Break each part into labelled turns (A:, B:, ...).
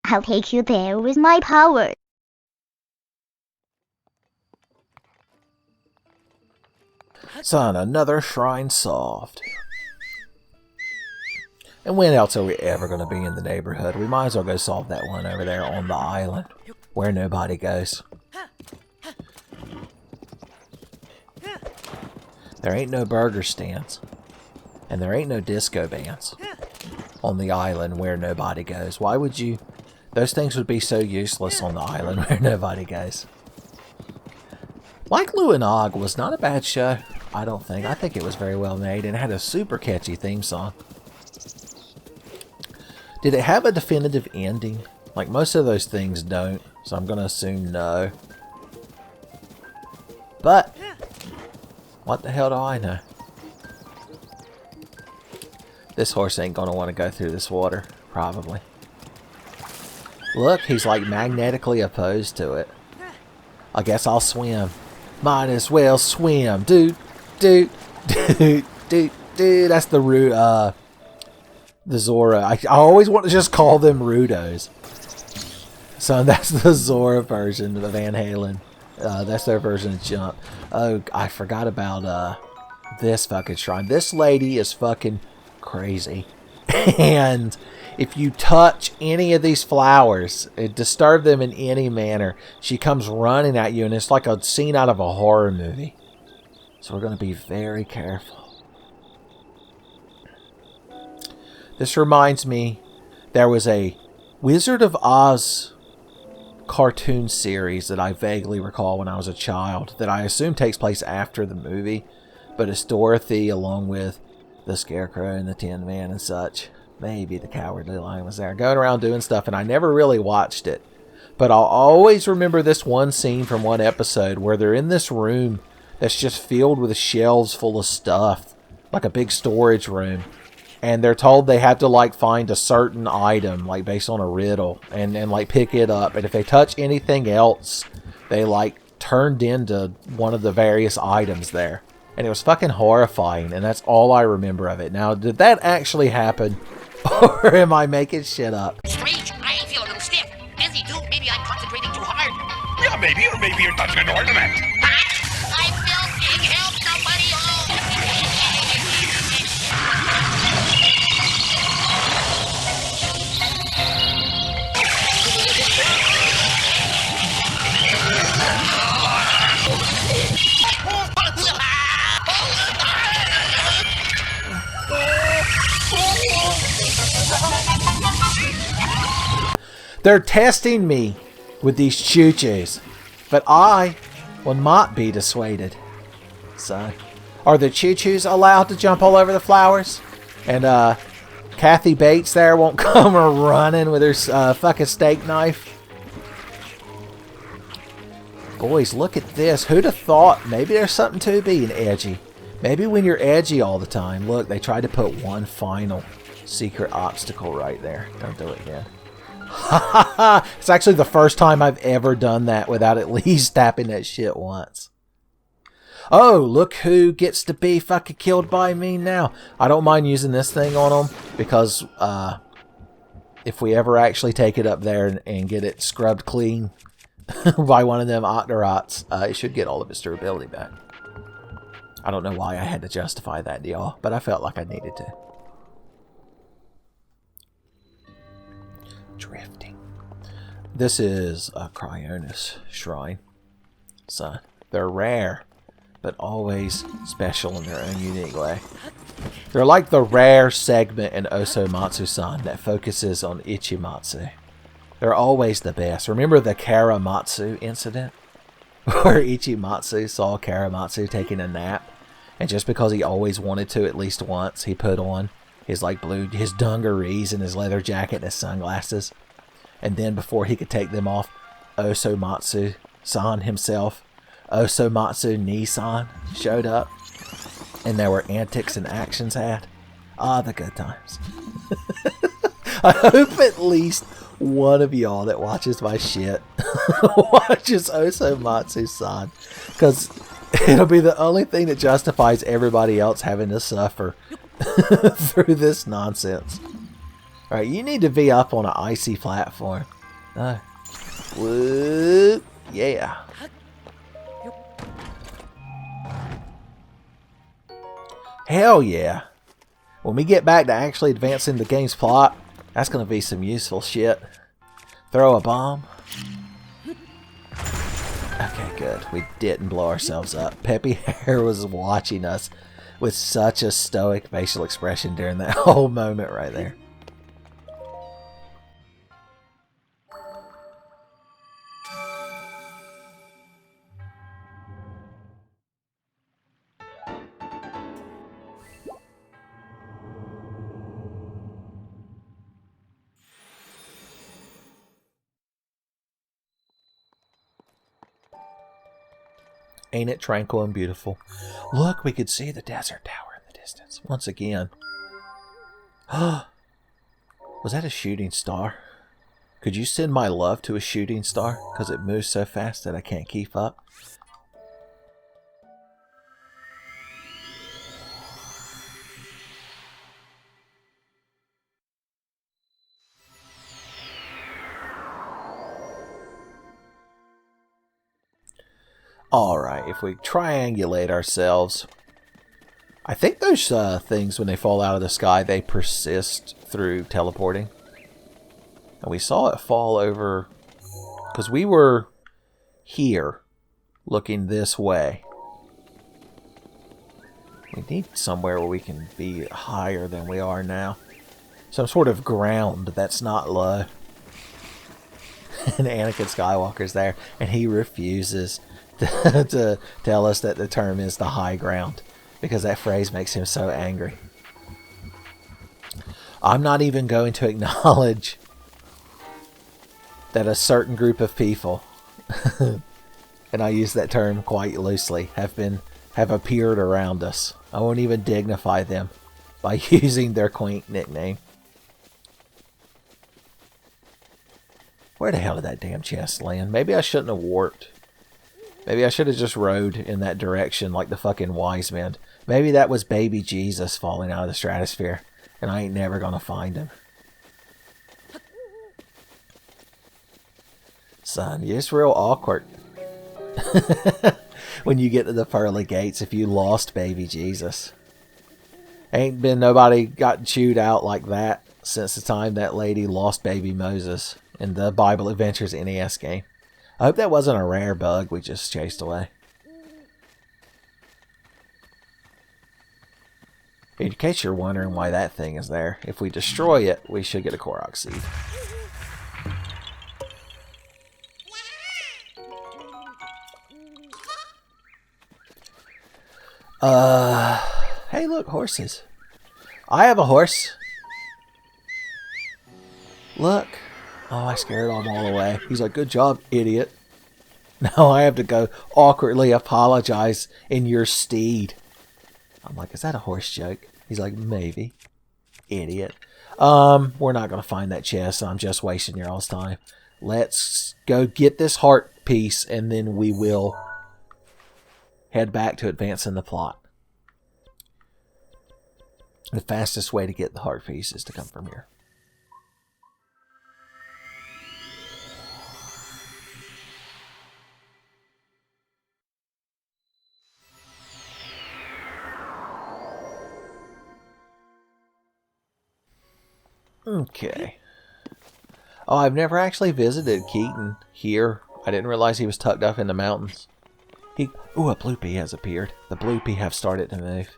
A: I'll take you there with my power.
B: Son, another shrine solved. And when else are we ever going to be in the neighborhood? We might as well go solve that one over there on the island, where nobody goes. There ain't no burger stands. And there ain't no disco bands on the island where nobody goes. Why would you... Those things would be so useless on the island where nobody goes. Like Lou and Og was not a bad show, I don't think. I think it was very well made and it had a super catchy theme song. Did it have a definitive ending? Like most of those things don't, so I'm going to assume no. But, what the hell do I know? This horse ain't going to want to go through this water, probably. Look, he's like magnetically opposed to it. I guess I'll swim. Might as well swim. Dude. That's the root, the Zora. I always want to just call them Rudos. So that's the Zora version of Van Halen. That's their version of Jump. Oh, I forgot about this fucking shrine. This lady is fucking crazy. And if you touch any of these flowers, disturb them in any manner, she comes running at you, and it's like a scene out of a horror movie. So we're going to be very careful. This reminds me, there was a Wizard of Oz cartoon series that I vaguely recall when I was a child, that I assume takes place after the movie, but it's Dorothy along with the Scarecrow and the Tin Man and such. Maybe the Cowardly Lion was there, going around doing stuff, and I never really watched it. But I'll always remember this one scene from one episode where they're in this room that's just filled with shelves full of stuff, like a big storage room. And they're told they have to, like, find a certain item, like, based on a riddle, and like, pick it up. And if they touch anything else, they, like, turned into one of the various items there. And it was fucking horrifying, and that's all I remember of it. Now, did that actually happen? Or am I making shit up?
C: Strange, I feel a little stiff. As he do, maybe I'm concentrating too hard.
D: Yeah, maybe, or maybe you're touching an ornament.
C: I'm melting! Help somebody!
B: They're testing me with these choo-choos, but I will not be dissuaded. So, are the choo-choos allowed to jump all over the flowers? And Kathy Bates there won't come running with her fucking steak knife? Boys, look at this. Who'd have thought? Maybe there's something to being edgy. Maybe when you're edgy all the time. Look, they tried to put one final secret obstacle right there. Don't do it again. It's actually the first time I've ever done that without at least tapping that shit once. Oh, look who gets to be fucking killed by me now. I don't mind using this thing on them because if we ever actually take it up there and get it scrubbed clean by one of them Octorots, it should get all of its durability back. I don't know why I had to justify that to y'all, but I felt like I needed to. Drifting. This is a Cryonis shrine. So, they're rare, but always special in their own unique way. They're like the rare segment in Osomatsu-san that focuses on Ichimatsu. They're always the best. Remember the Karamatsu incident? Where Ichimatsu saw Karamatsu taking a nap, and just because he always wanted to at least once, he put on his his dungarees and his leather jacket and his sunglasses. And then before he could take them off, Osomatsu-san himself, Osomatsu Nissan, showed up. And there were antics and actions had. Ah, the good times. I hope at least one of y'all that watches my shit watches Osomatsu-san. Because it'll be the only thing that justifies everybody else having to suffer through this nonsense. Alright, you need to be up on an icy platform. No. Whoop. Yeah. Hell yeah. When we get back to actually advancing the game's plot, that's going to be some useful shit. Throw a bomb. Okay, good. We didn't blow ourselves up. Peppy Hair was watching us with such a stoic facial expression during that whole moment right there. Ain't it tranquil and beautiful? Look, we could see the desert tower in the distance. Once again. Was that a shooting star? Could you send my love to a shooting star? Because it moves so fast that I can't keep up. Alright, if we triangulate ourselves, I think those things, when they fall out of the sky, they persist through teleporting. And we saw it fall over, because we were here, looking this way. We need somewhere where we can be higher than we are now. Some sort of ground that's not low. And Anakin Skywalker's there, and he refuses to tell us that the term is the high ground, because that phrase makes him so angry. I'm not even going to acknowledge that a certain group of people, and I use that term quite loosely, have appeared around us. I won't even dignify them by using their quaint nickname. Where the hell did that damn chest land? Maybe I shouldn't have warped. Maybe I should have just rode in that direction like the fucking wise men. Maybe that was baby Jesus falling out of the stratosphere, and I ain't never gonna find him. Son, you're just real awkward. When you get to the pearly gates, if you lost baby Jesus. Ain't been nobody gotten chewed out like that since the time that lady lost baby Moses in the Bible Adventures NES game. I hope that wasn't a rare bug we just chased away. In case you're wondering why that thing is there, if we destroy it, we should get a Korok seed. Hey look, horses. I have a horse. Look. Oh, I scared him all away. He's like, good job, idiot. Now I have to go awkwardly apologize in your steed. I'm like, is that a horse joke? He's like, maybe. Idiot. We're not going to find that chest. I'm just wasting your all's time. Let's go get this heart piece, and then we will head back to advancing the plot. The fastest way to get the heart piece is to come from here. Okay. Oh, I've never actually visited Keaton here. I didn't realize he was tucked up in the mountains. Ooh, a Bloopy has appeared. The Bloopy have started to move.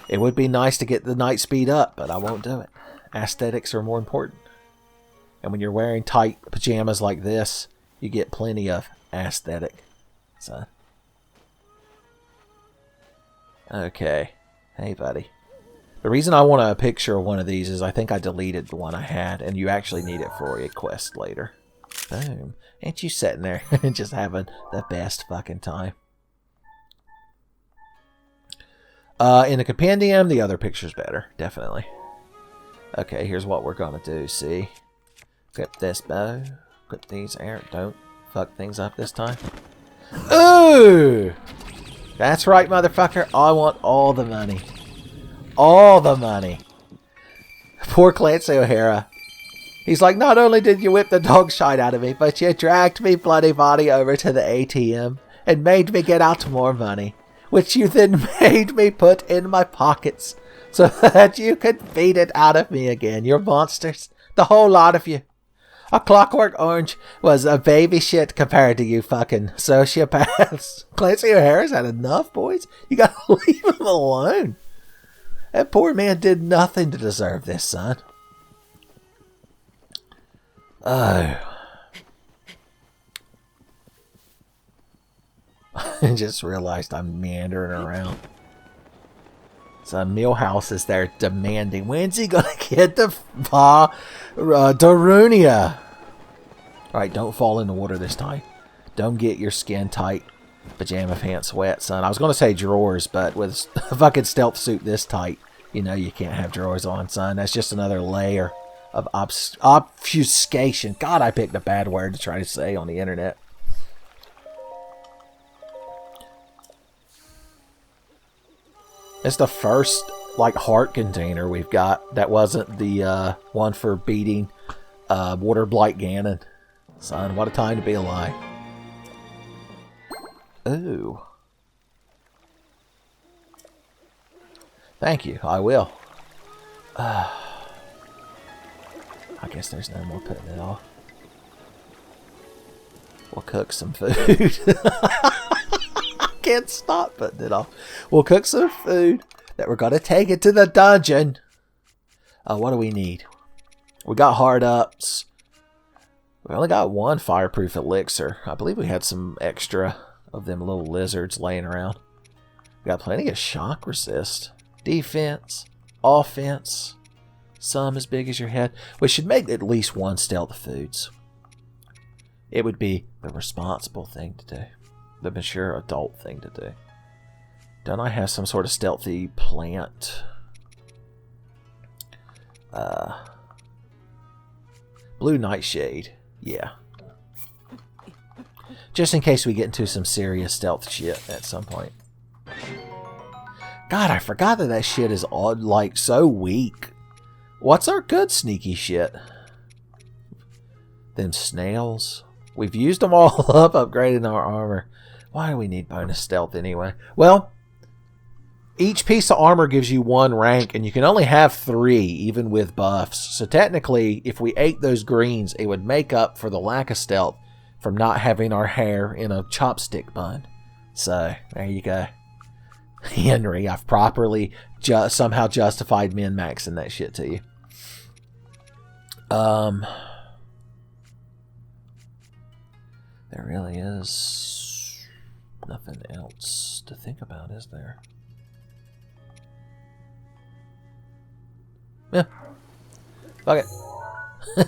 B: It would be nice to get the night speed up, but I won't do it. Aesthetics are more important. And when you're wearing tight pajamas like this, you get plenty of aesthetic. So. Okay. Hey, buddy. The reason I want a picture of one of these is I think I deleted the one I had, and you actually need it for a quest later. Boom. Ain't you sitting there just having the best fucking time? In the compendium, the other picture's better. Definitely. Okay, here's what we're going to do. See? Grip this bow. Grip these air. Don't fuck things up this time. Ooh! That's right, motherfucker. I want all the money. All the money. Poor Clancy O'Hara. He's like, not only did you whip the dog shite out of me, but you dragged me bloody body over to the ATM and made me get out more money, which you then made me put in my pockets so that you could feed it out of me again. You're monsters. The whole lot of you. A Clockwork Orange was a baby shit compared to you fucking sociopaths. Clancy O'Hara's had enough, boys. You gotta leave him alone. That poor man did nothing to deserve this, son. Oh. I just realized I'm meandering around. So Millhouse is there demanding, when's he gonna get the Darunia? Alright, don't fall in the water this time. Don't get your skin tight pajama pants wet, son. I was gonna say drawers, but with a fucking stealth suit this tight, you know you can't have drawers on, son. That's just another layer of obfuscation. God, I picked a bad word to try to say on the internet. It's the first, like, heart container we've got that wasn't the one for beating Water Blight Ganon. Son, what a time to be alive. Ooh. Thank you, I will. I guess there's no more putting it off. We'll cook some food. Can't stop putting it off. We'll cook some food that we're going to take it to the dungeon. What do we need? We got hard ups. We only got one fireproof elixir. I believe we had some extra of them little lizards laying around. We got plenty of shock resist. Defense. Offense. Some as big as your head. We should make at least one stealth foods. It would be the responsible thing to do. The mature adult thing to do. Don't I have some sort of stealthy plant? Blue nightshade. Yeah. Just in case we get into some serious stealth shit at some point. God, I forgot that shit is odd, like so weak. What's our good sneaky shit? Them snails. We've used them all up, upgrading our armor. Why do we need bonus stealth anyway? Well, each piece of armor gives you 1 rank, and you can only have 3, even with buffs. So technically, if we ate those greens, it would make up for the lack of stealth from not having our hair in a chopstick bun. So, there you go. Henry, I've properly somehow justified min-maxing that shit to you. There really is nothing else to think about, is there? Yeah. Fuck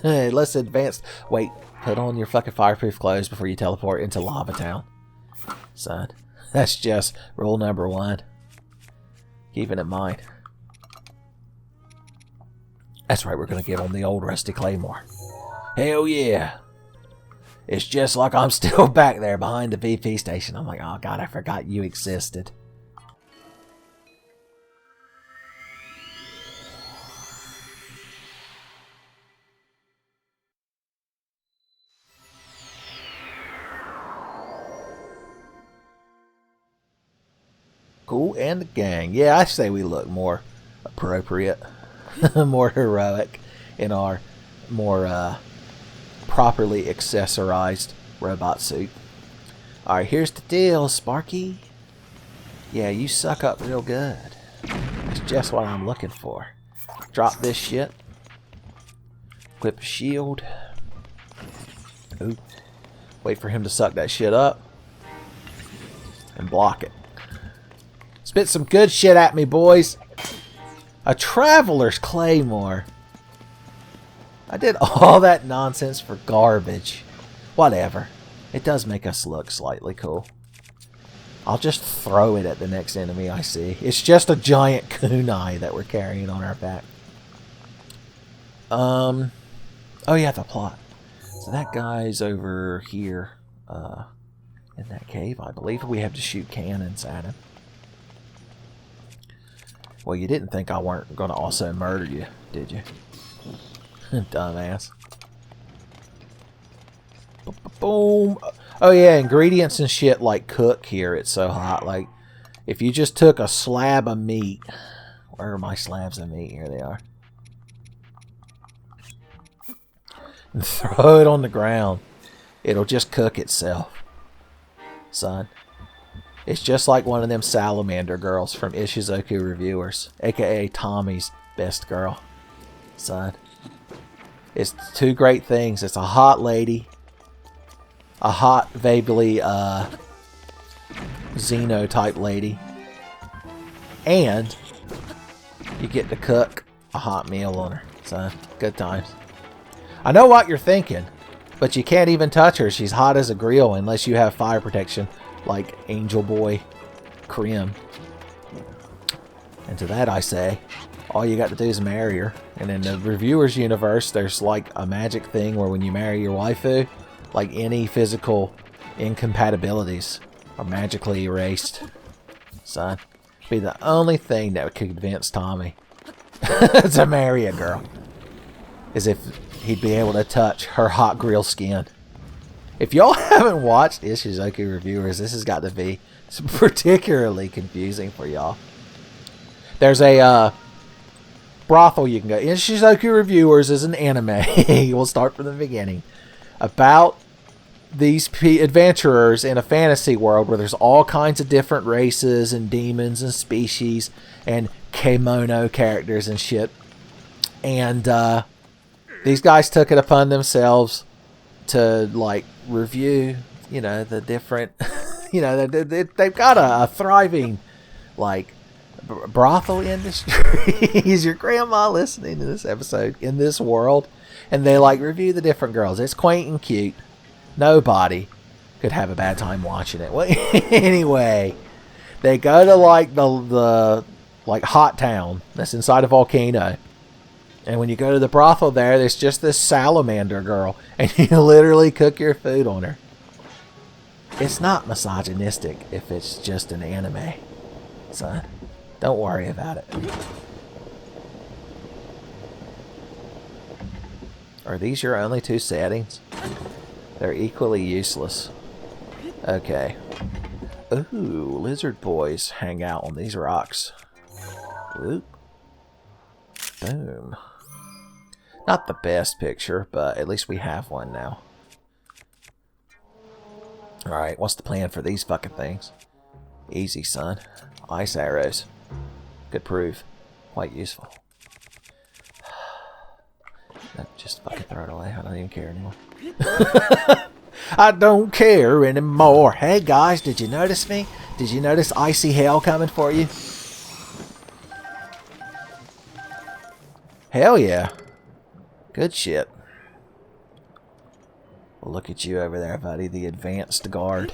B: it. Let's advance. Wait, put on your fucking fireproof clothes before you teleport into Lava Town. Son, that's just rule number 1. Keep it in mind. That's right, we're going to give him the old rusty claymore. Hell yeah. It's just like I'm still back there behind the VP station. I'm like, oh god, I forgot you existed. Cool, and the gang. Yeah, I say we look more appropriate, more heroic in our more properly accessorized robot suit. Alright, here's the deal, Sparky. Yeah, you suck up real good. That's just what I'm looking for. Drop this shit. Equip a shield. Ooh. Wait for him to suck that shit up. And block it. Spit some good shit at me, boys. A Traveler's Claymore. I did all that nonsense for garbage. Whatever. It does make us look slightly cool. I'll just throw it at the next enemy I see. It's just a giant kunai that we're carrying on our back. Oh yeah, the plot. So that guy's over here in that cave, I believe. We have to shoot cannons at him. Well, you didn't think I weren't going to also murder you, did you? Dumbass. Boom. Oh yeah, ingredients and shit like cook here. It's so hot. Like, if you just took a slab of meat. Where are my slabs of meat? Here they are. And throw it on the ground. It'll just cook itself. Son. It's just like one of them salamander girls from Ishizoku Reviewers. A.K.A. Tommy's best girl. Son. It's two great things. It's a hot lady. A hot, vaguely, Xeno type lady. And you get to cook a hot meal on her. Son. Good times. I know what you're thinking. But you can't even touch her. She's hot as a grill unless you have fire protection. Like Angel Boy Krim. And to that I say, all you got to do is marry her. And in the Reviewers universe, there's like a magic thing where when you marry your waifu, like any physical incompatibilities are magically erased. Son, be the only thing that could convince Tommy to marry a girl is if he'd be able to touch her hot grill skin. If y'all haven't watched Ishizoku Reviewers, this has got to be particularly confusing for y'all. There's a brothel you can go. Ishizoku Reviewers is an anime. We'll start from the beginning. About these adventurers in a fantasy world where there's all kinds of different races and demons and species and kimono characters and shit. And these guys took it upon themselves to like review, you know, the different, you know, they've got a thriving like brothel industry. Is your grandma listening to this episode in this world? And they like review the different girls. It's quaint and cute. Nobody could have a bad time watching it. Well, anyway, they go to like the like hot town that's inside a volcano. And when you go to the brothel there's just this salamander girl. And you literally cook your food on her. It's not misogynistic if it's just an anime. Son, don't worry about it. Are these your only two settings? They're equally useless. Okay. Ooh, lizard boys hang out on these rocks. Whoop. Boom. Not the best picture, but at least we have one now. Alright, what's the plan for these fucking things? Easy, son. Ice arrows. Could prove quite useful. Just fucking throw it away. I don't even care anymore. I don't care anymore. Hey guys, did you notice me? Did you notice icy hell coming for you? Hell yeah. Good shit. Well, look at you over there, buddy. The advanced guard.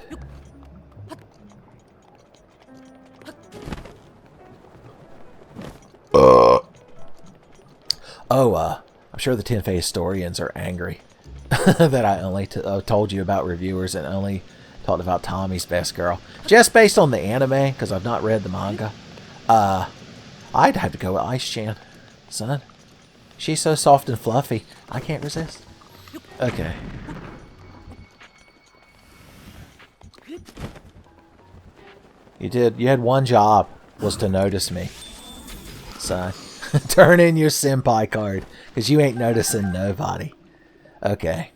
B: I'm sure the Tenfey historians are angry that I only told you about reviewers and only talked about Tommy's best girl. Just based on the anime, because I've not read the manga. I'd have to go with Ice-chan. Son, she's so soft and fluffy. I can't resist. Okay. You had one job, was to notice me. Son. Turn in your senpai card, because you ain't noticing nobody. Okay.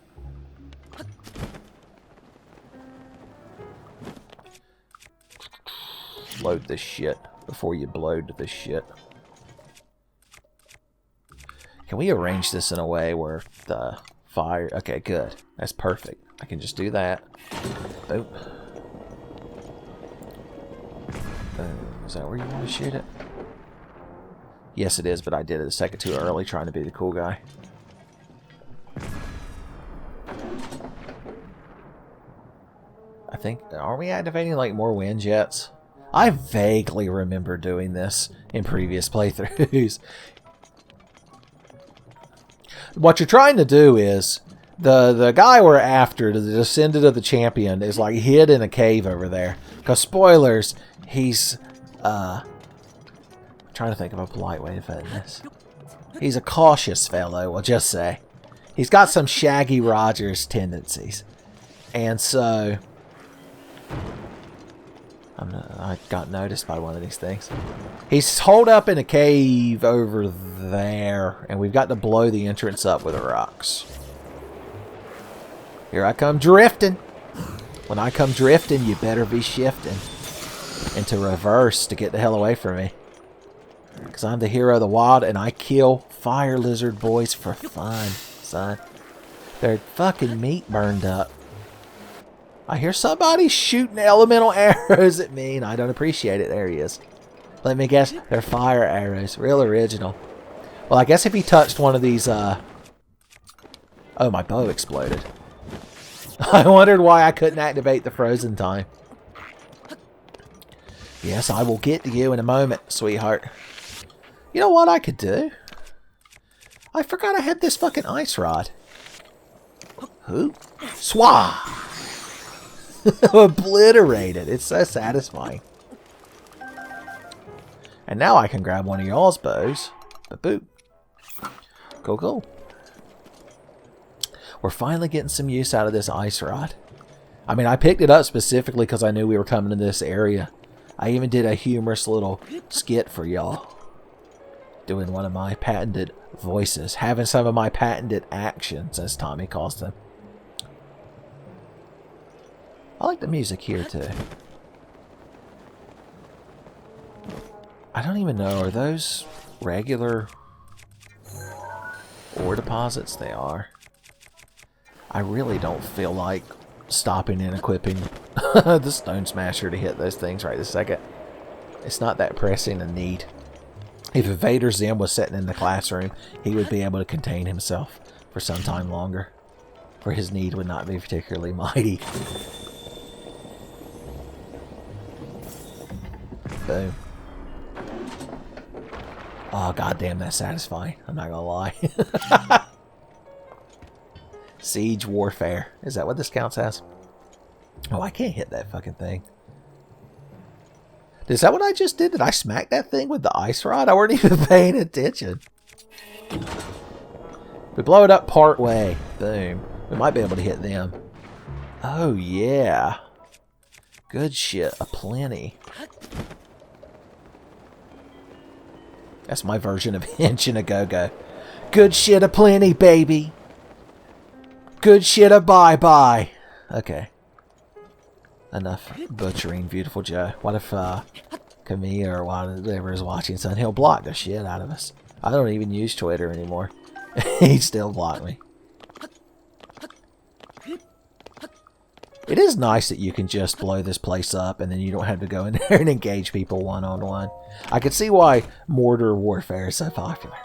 B: Load this shit before you blowed this shit. Can we arrange this in a way where the fire... Okay, good. That's perfect. I can just do that. Boop. Is that where you want to shoot it? Yes, it is, but I did it a second too early trying to be the cool guy. I think... Are we activating, like, more wind jets? I vaguely remember doing this in previous playthroughs. What you're trying to do is... The guy we're after, the descendant of the champion, is, like, hid in a cave over there. Because, spoilers, he's... trying to think of a polite way to put this. He's a cautious fellow, we'll just say. He's got some Shaggy Rogers tendencies. And so I got noticed by one of these things. He's holed up in a cave over there, and we've got to blow the entrance up with the rocks. Here I come drifting. When I come drifting, you better be shifting into reverse to get the hell away from me. Because I'm the hero of the wild, and I kill fire lizard boys for fun, son. Their fucking meat burned up. I hear somebody shooting elemental arrows at me, and I don't appreciate it. There he is. Let me guess, they're fire arrows. Real original. Well, I guess if he touched one of these, Oh, my bow exploded. I wondered why I couldn't activate the frozen time. Yes, I will get to you in a moment, sweetheart. You know what I could do? I forgot I had this fucking ice rod. Who? Swah! Obliterated. It's so satisfying. And now I can grab one of y'all's bows. Ba-boop. Cool, cool. We're finally getting some use out of this ice rod. I mean, I picked it up specifically because I knew we were coming to this area. I even did a humorous little skit for y'all. Doing one of my patented voices. Having some of my patented actions, as Tommy calls them. I like the music here, too. I don't even know. Are those regular ore deposits? They are. I really don't feel like stopping and equipping the Stone Smasher to hit those things right this second. It's not that pressing a need. If Vader Zim was sitting in the classroom, he would be able to contain himself for some time longer. For his need would not be particularly mighty. Boom. Oh, goddamn, that's satisfying. I'm not gonna lie. Siege Warfare. Is that what this counts as? Oh, I can't hit that fucking thing. Is that what I just did? Did I smack that thing with the ice rod? I weren't even paying attention. We blow it up part way. Boom. We might be able to hit them. Oh, yeah. Good shit. Aplenty. That's my version of Hinch and a Go-Go. Good shit aplenty, baby. Good shit a bye-bye. Okay. Enough butchering, beautiful Joe. What if Camille or whatever is watching, son? He'll block the shit out of us. I don't even use Twitter anymore. He still blocked me. It is nice that you can just blow this place up and then you don't have to go in there and engage people one-on-one. I can see why mortar warfare is so popular.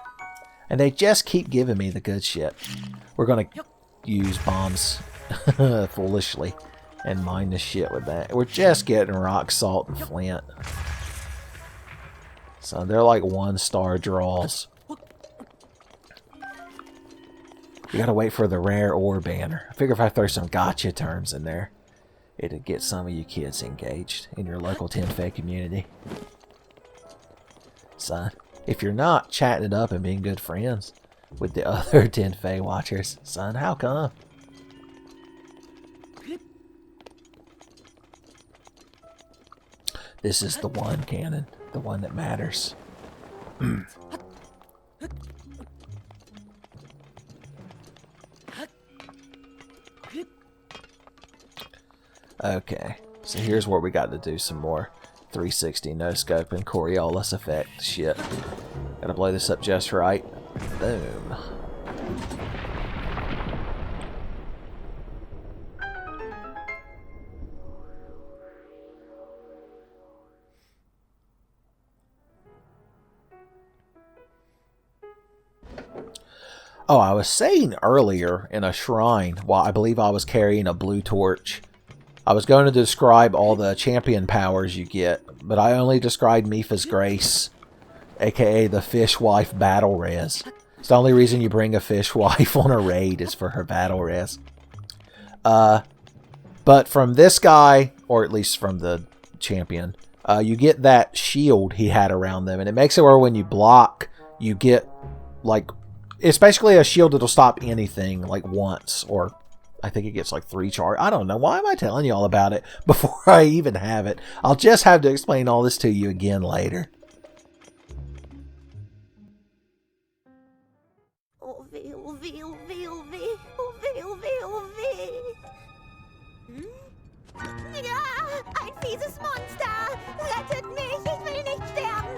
B: And they just keep giving me the good shit. We're going to use bombs foolishly and mine the shit with that. We're just getting rock salt and flint. So they're like 1-star draws. You gotta wait for the rare ore banner. I figure if I throw some gotcha terms in there, it'd get some of you kids engaged in your local Tenfey community. Son, if you're not chatting it up and being good friends with the other Tenfey watchers, son, how come? This is the one, Cannon. The one that matters. Okay, so here's where we got to do some more 360 no-scope and Coriolis effect shit. Gotta blow this up just right. Boom. Oh, I was saying earlier in a shrine, while I believe I was carrying a blue torch, I was going to describe all the champion powers you get, but I only described Mipha's Grace, aka the Fishwife Battle Res. It's the only reason you bring a Fishwife on a raid is for her Battle Res. But from this guy, or at least from the champion, you get that shield he had around them, and it makes it where when you block, you get, like, it's basically a shield that'll stop anything, like, once, or I think it gets like 3 charge. I don't know. Why am I telling you all about it before I even have it? I'll just have to explain all this to you again later.
E: Ein fieses Monster! Rettet mich! Ich will nicht sterben!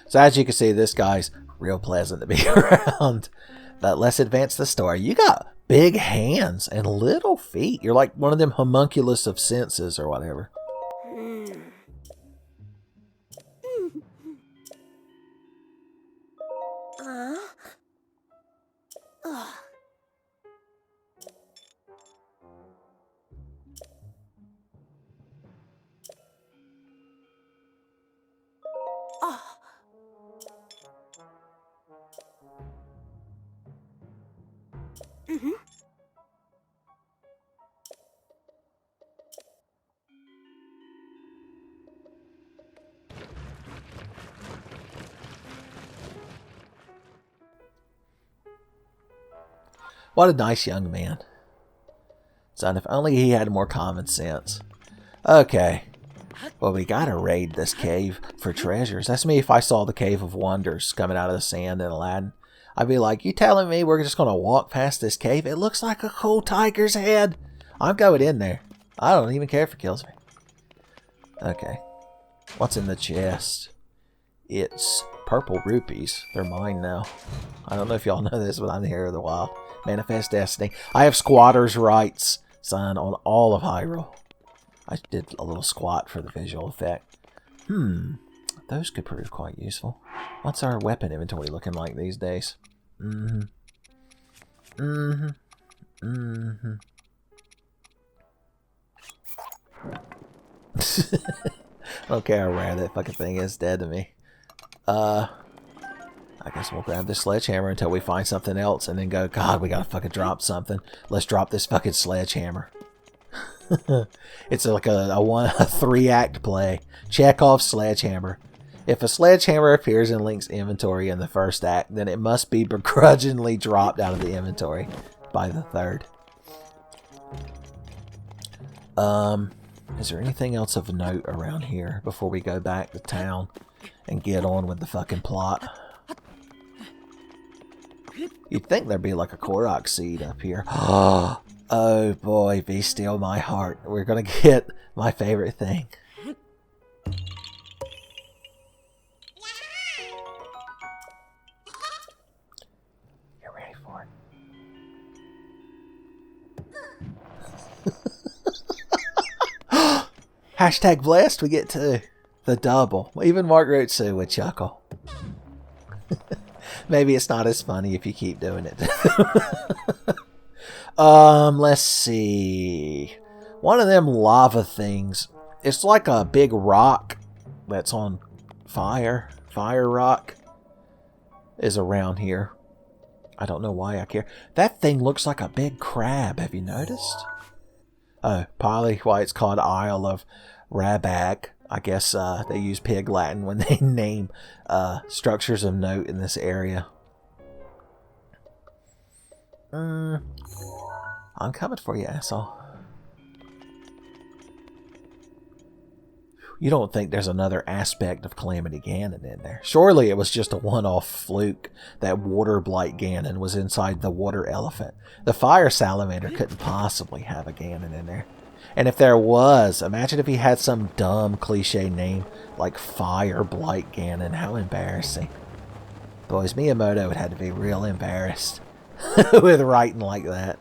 B: So as you can see, this guy's real pleasant to be around. But let's advance the story. You got big hands and little feet. You're like one of them homunculus of senses or whatever. What a nice young man. Son, if only he had more common sense. Okay. Well, we gotta raid this cave for treasures. That's me if I saw the Cave of Wonders coming out of the sand in Aladdin. I'd be like, you telling me we're just gonna walk past this cave? It looks like a cool tiger's head. I'm going in there. I don't even care if it kills me. Okay. What's in the chest? It's purple rupees. They're mine now. I don't know if y'all know this, but I'm here of the wild. Manifest Destiny. I have squatter's rights, son, on all of Hyrule. I did a little squat for the visual effect. Those could prove quite useful. What's our weapon inventory looking like these days? I don't care how rare that fucking thing is, dead to me. I guess we'll grab this sledgehammer until we find something else and then go, God, we gotta fucking drop something. Let's drop this fucking sledgehammer. It's like a 3-act play. Chekhov's sledgehammer. If a sledgehammer appears in Link's inventory in the first act, then it must be begrudgingly dropped out of the inventory by the third. Is there anything else of note around here before we go back to town and get on with the fucking plot? You'd think there'd be like a Korok seed up here. Oh boy, be still my heart. We're gonna get my favorite thing. You're ready for it. Hashtag blessed, we get to the double. Even Mark Rotsu would chuckle. Maybe it's not as funny if you keep doing it. Let's see. One of them lava things. It's like a big rock that's on fire. Fire rock is around here. I don't know why I care. That thing looks like a big crab. Have you noticed? Oh, probably why it's called Isle of Rabag. I guess they use Pig Latin when they name structures of note in this area. I'm coming for you, asshole. You don't think there's another aspect of Calamity Ganon in there? Surely it was just a one-off fluke that Water Blight Ganon was inside the water elephant. The Fire Salamander couldn't possibly have a Ganon in there. And if there was, imagine if he had some dumb cliche name like Fire Blight Ganon. How embarrassing. Boys, Miyamoto would have to be real embarrassed with writing like that.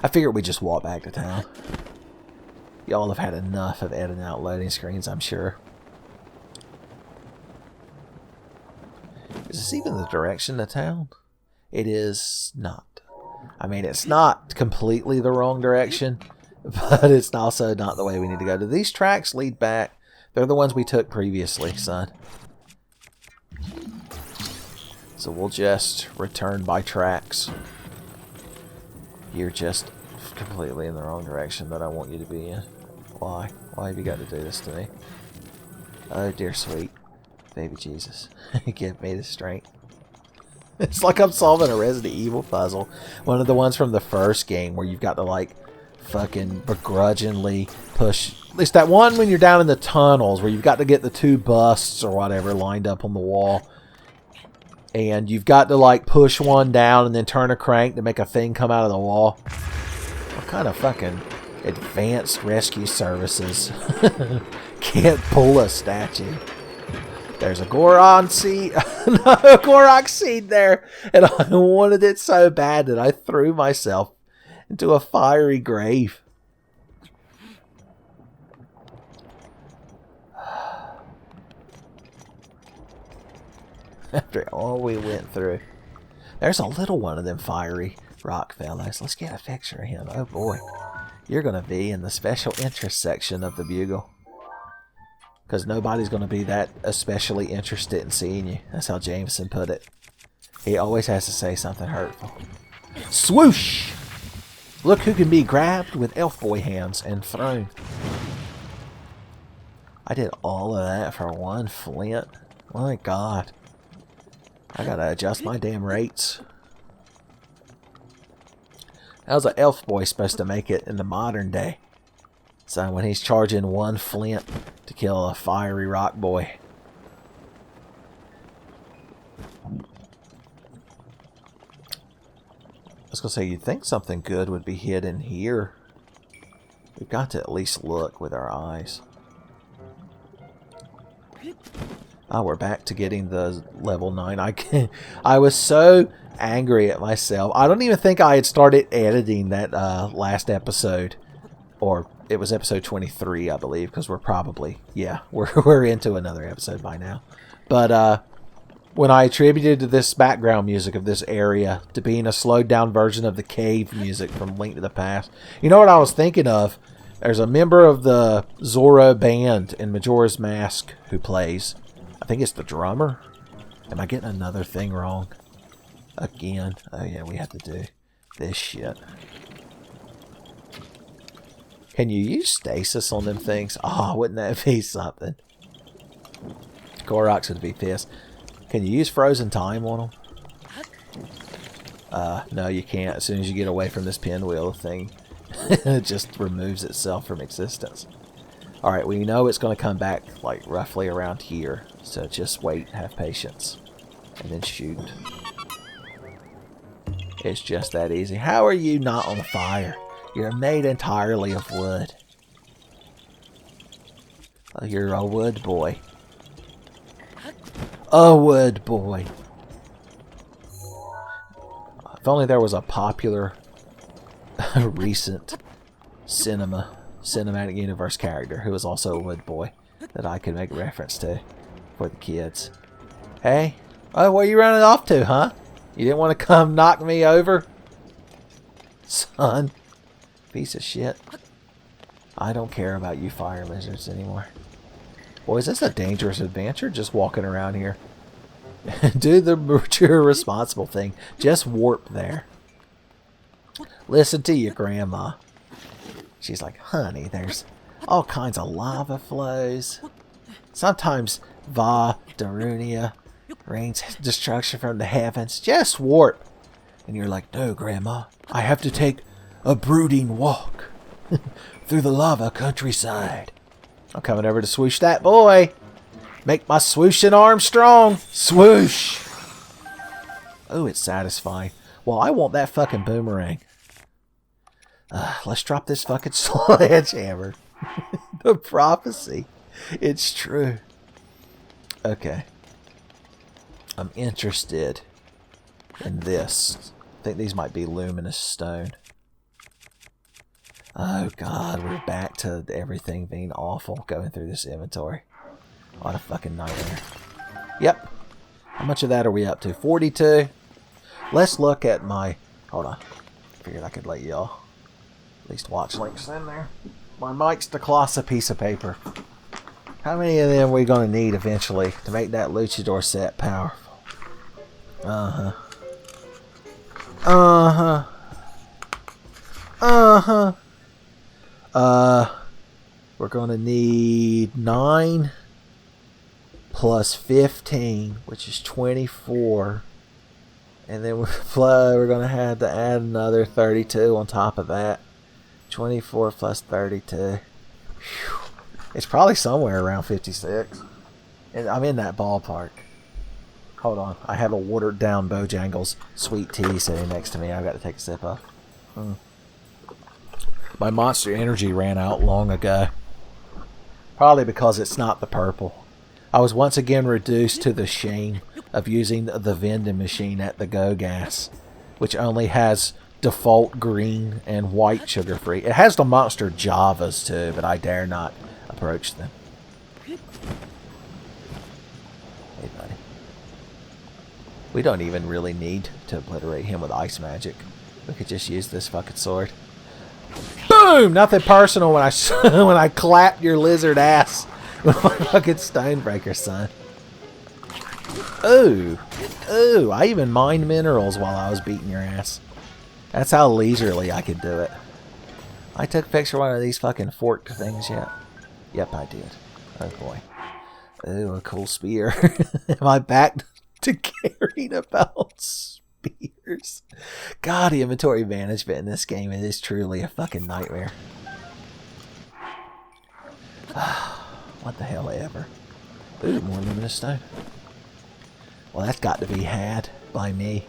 B: I figured we'd just walk back to town. Y'all have had enough of editing out loading screens, I'm sure. Is this even the direction to town? It is not. I mean, it's not completely the wrong direction, but it's also not the way we need to go. Do these tracks lead back? They're the ones we took previously, son. So we'll just return by tracks. You're just completely in the wrong direction that I want you to be in. Why? Why have you got to do this to me? Oh, dear sweet baby Jesus. Give me the strength. It's like I'm solving a Resident Evil puzzle. One of the ones from the first game where you've got to, like, fucking begrudgingly push. At least that one when you're down in the tunnels where you've got to get the 2 busts or whatever lined up on the wall. And you've got to, like, push one down and then turn a crank to make a thing come out of the wall. What kind of fucking advanced rescue services can't pull a statue? There's a Goron seed. No, a Korok seed there. And I wanted it so bad that I threw myself into a fiery grave. After all we went through. There's a little one of them fiery rock fellas. Let's get a picture of him. Oh boy. You're going to be in the special interest section of the Bugle. Because nobody's going to be that especially interested in seeing you. That's how Jameson put it. He always has to say something hurtful. Swoosh! Look who can be grabbed with elf boy hands and thrown. I did all of that for 1 flint. My God. I gotta adjust my damn rates. How's an elf boy supposed to make it in the modern day? So when he's charging 1 flint to kill a fiery rock boy. I was gonna say, you'd think something good would be hidden here. We've got to at least look with our eyes. Oh, we're back to getting the level 9. I was so angry at myself. I don't even think I had started editing that last episode. Or it was episode 23, I believe, because we're probably, yeah, we're into another episode by now. But when I attributed this background music of this area to being a slowed down version of the cave music from Link to the Past, you know what I was thinking of? There's a member of the Zorro band in Majora's Mask who plays. I think it's the drummer. Am I getting another thing wrong? Again. Oh yeah, we have to do this shit. Can you use stasis on them things? Oh, wouldn't that be something? Koroks would be pissed. Can you use frozen time on them? No, you can't. As soon as you get away from this pinwheel thing, it just removes itself from existence. Alright, we know it's going to come back like roughly around here. So just wait, have patience, and then shoot. It's just that easy. How are you not on fire? You're made entirely of wood. Oh, you're a wood boy. A wood boy. If only there was a popular recent cinematic universe character who was also a wood boy that I could make reference to for the kids. Hey, oh, where are you running off to, huh? You didn't want to come knock me over? Son, piece of shit. I don't care about you fire lizards anymore. Boy, is this a dangerous adventure just walking around here? Do the mature responsible thing. Just warp there. Listen to your grandma. She's like, honey, there's all kinds of lava flows. Sometimes Va Darunia rains destruction from the heavens. Just warp. And you're like, no, Grandma. I have to take a brooding walk through the lava countryside. I'm coming over to swoosh that boy. Make my swooshing arm strong. Swoosh. Oh, it's satisfying. Well, I want that fucking boomerang. Let's drop this fucking sledgehammer. The prophecy. It's true. Okay. I'm interested in this. I think these might be luminous stone. Oh god, we're back to everything being awful going through this inventory. What a fucking nightmare. Yep. How much of that are we up to? 42? Let's look at my... Hold on. Figured I could let y'all at least watch links in there. My mic's to closs a piece of paper. How many of them are we going to need eventually to make that luchador set powerful? Uh-huh. Uh-huh. Uh-huh. We're going to need 9 plus 15, which is 24. And then we're going to have to add another 32 on top of that. 24 plus 32. Whew. It's probably somewhere around 56. And I'm in that ballpark. Hold on. I have a watered down Bojangles sweet tea sitting next to me. I've got to take a sip of. My Monster Energy ran out long ago. Probably because it's not the purple. I was once again reduced to the shame of using the vending machine at the Go Gas, which only has default green and white sugar free. It has the Monster Javas too, but I dare not approach them. Hey buddy. We don't even really need to obliterate him with ice magic. We could just use this fucking sword. Boom! Nothing personal when I clapped your lizard ass with my fucking Stonebreaker, son. Ooh. Ooh, I even mined minerals while I was beating your ass. That's how leisurely I could do it. I took a picture of one of these fucking forked things yet? Yep, I did. Oh boy. Ooh, a cool spear. Am I back to caring about spears? God, the inventory management in this game, it is truly a fucking nightmare. What the hell ever. Ooh, more luminous stone. Well, that's got to be had by me.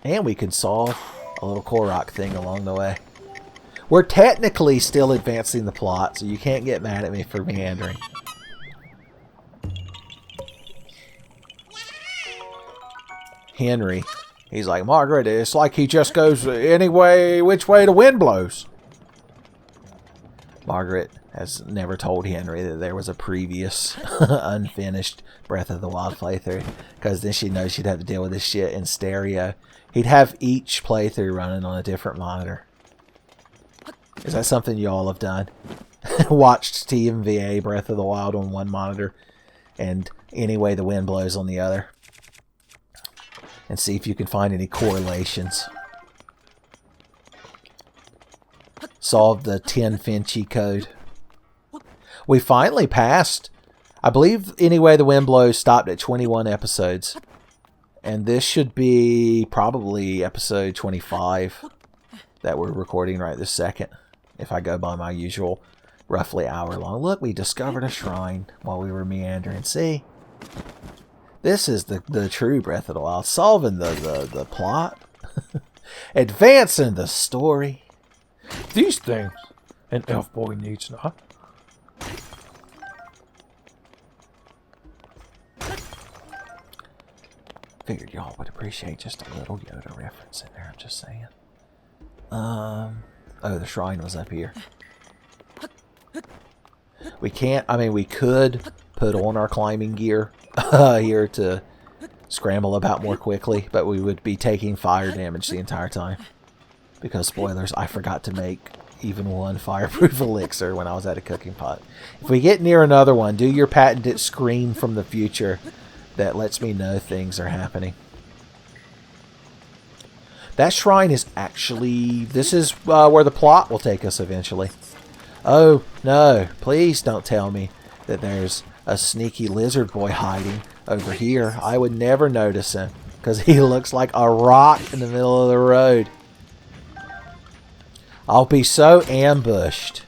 B: And we can solve a little Korok thing along the way. We're technically still advancing the plot, so you can't get mad at me for meandering. Henry. He's like, Margaret, it's like he just goes which way the wind blows. Margaret has never told Henry that there was a previous unfinished Breath of the Wild playthrough, because then she knows she'd have to deal with this shit in stereo. He'd have each playthrough running on a different monitor. Is that something you all have done? Watched TMVA Breath of the Wild on one monitor and Any Way the Wind Blows on the other, and see if you can find any correlations. Solve the Tenfey code. We finally passed. I believe Any Way the Wind Blows stopped at 21 episodes. And this should be probably episode 25 that we're recording right this second, if I go by my usual roughly hour long. Look, we discovered a shrine while we were meandering. See? This is the true Breath of the Wild. Solving the plot. Advancing the story.
F: These things an elf boy needs not.
B: Figured y'all would appreciate just a little Yoda reference in there, I'm just saying. Oh, the shrine was up here. We can't, I mean, we could put on our climbing gear here to scramble about more quickly, but we would be taking fire damage the entire time. Because, spoilers, I forgot to make even one fireproof elixir when I was at a cooking pot. If we get near another one, do your patented scream from the future that lets me know things are happening. That shrine is actually... This is where the plot will take us eventually. Oh, no. Please don't tell me that there's a sneaky lizard boy hiding over here. I would never notice him, because he looks like a rock in the middle of the road. I'll be so ambushed.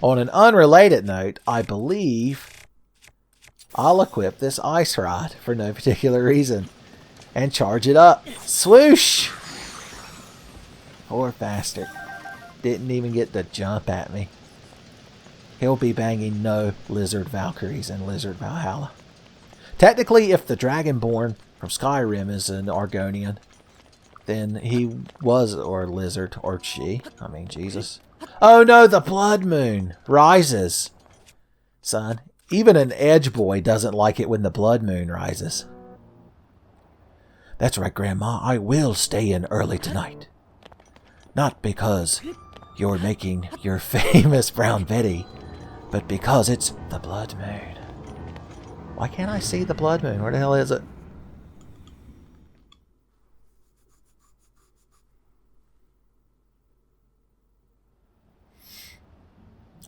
B: On an unrelated note, I believe I'll equip this ice rod for no particular reason and charge it up. Swoosh! Poor bastard. Didn't even get to jump at me. He'll be banging no Lizard Valkyries in Lizard Valhalla. Technically, if the Dragonborn from Skyrim is an Argonian, then he was, or lizard, or she. I mean, Jesus. Oh no, the Blood Moon rises. Son, even an edge boy doesn't like it when the Blood Moon rises. That's right, Grandma. I will stay in early tonight. Not because you're making your famous brown Betty, but because it's the Blood Moon. Why can't I see the Blood Moon? Where the hell is it?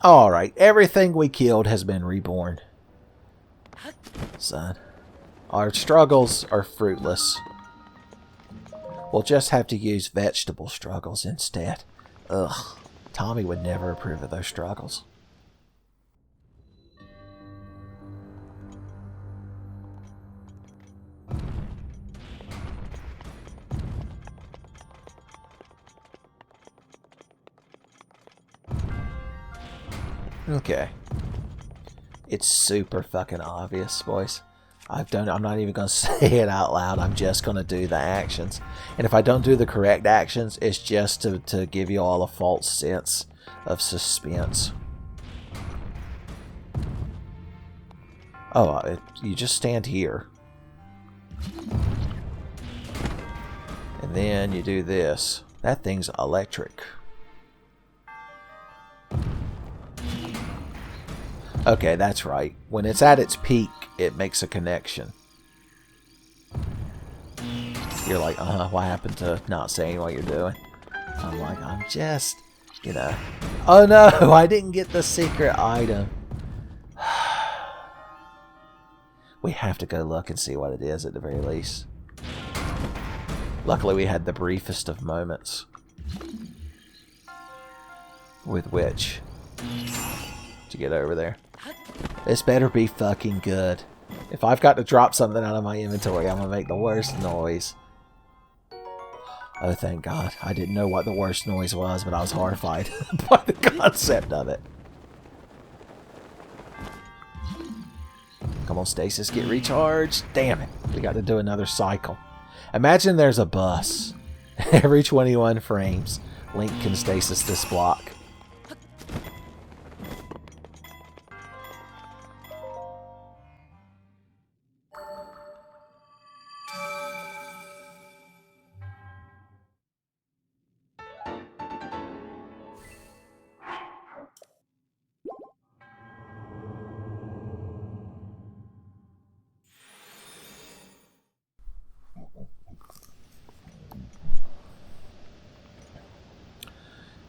B: Alright, everything we killed has been reborn. Son. Our struggles are fruitless. We'll just have to use vegetable struggles instead. Ugh. Tommy would never approve of those struggles. Okay. It's super fucking obvious, boys. I'm not even going to say it out loud. I'm just going to do the actions. And if I don't do the correct actions, it's just to give you all a false sense of suspense. Oh, you just stand here. And then you do this. That thing's electric. Okay, that's right. When it's at its peak, it makes a connection. You're like, what happened to not saying what you're doing? I'm like, I'm just, you know. Oh no, I didn't get the secret item. We have to go look and see what it is at the very least. Luckily, we had the briefest of moments with which to get over there. This better be fucking good. If I've got to drop something out of my inventory, I'm going to make the worst noise. Oh, thank God. I didn't know what the worst noise was, but I was horrified by the concept of it. Come on, Stasis, get recharged. Damn it. We got to do another cycle. Imagine there's a bus. Every 21 frames, Link can stasis this block.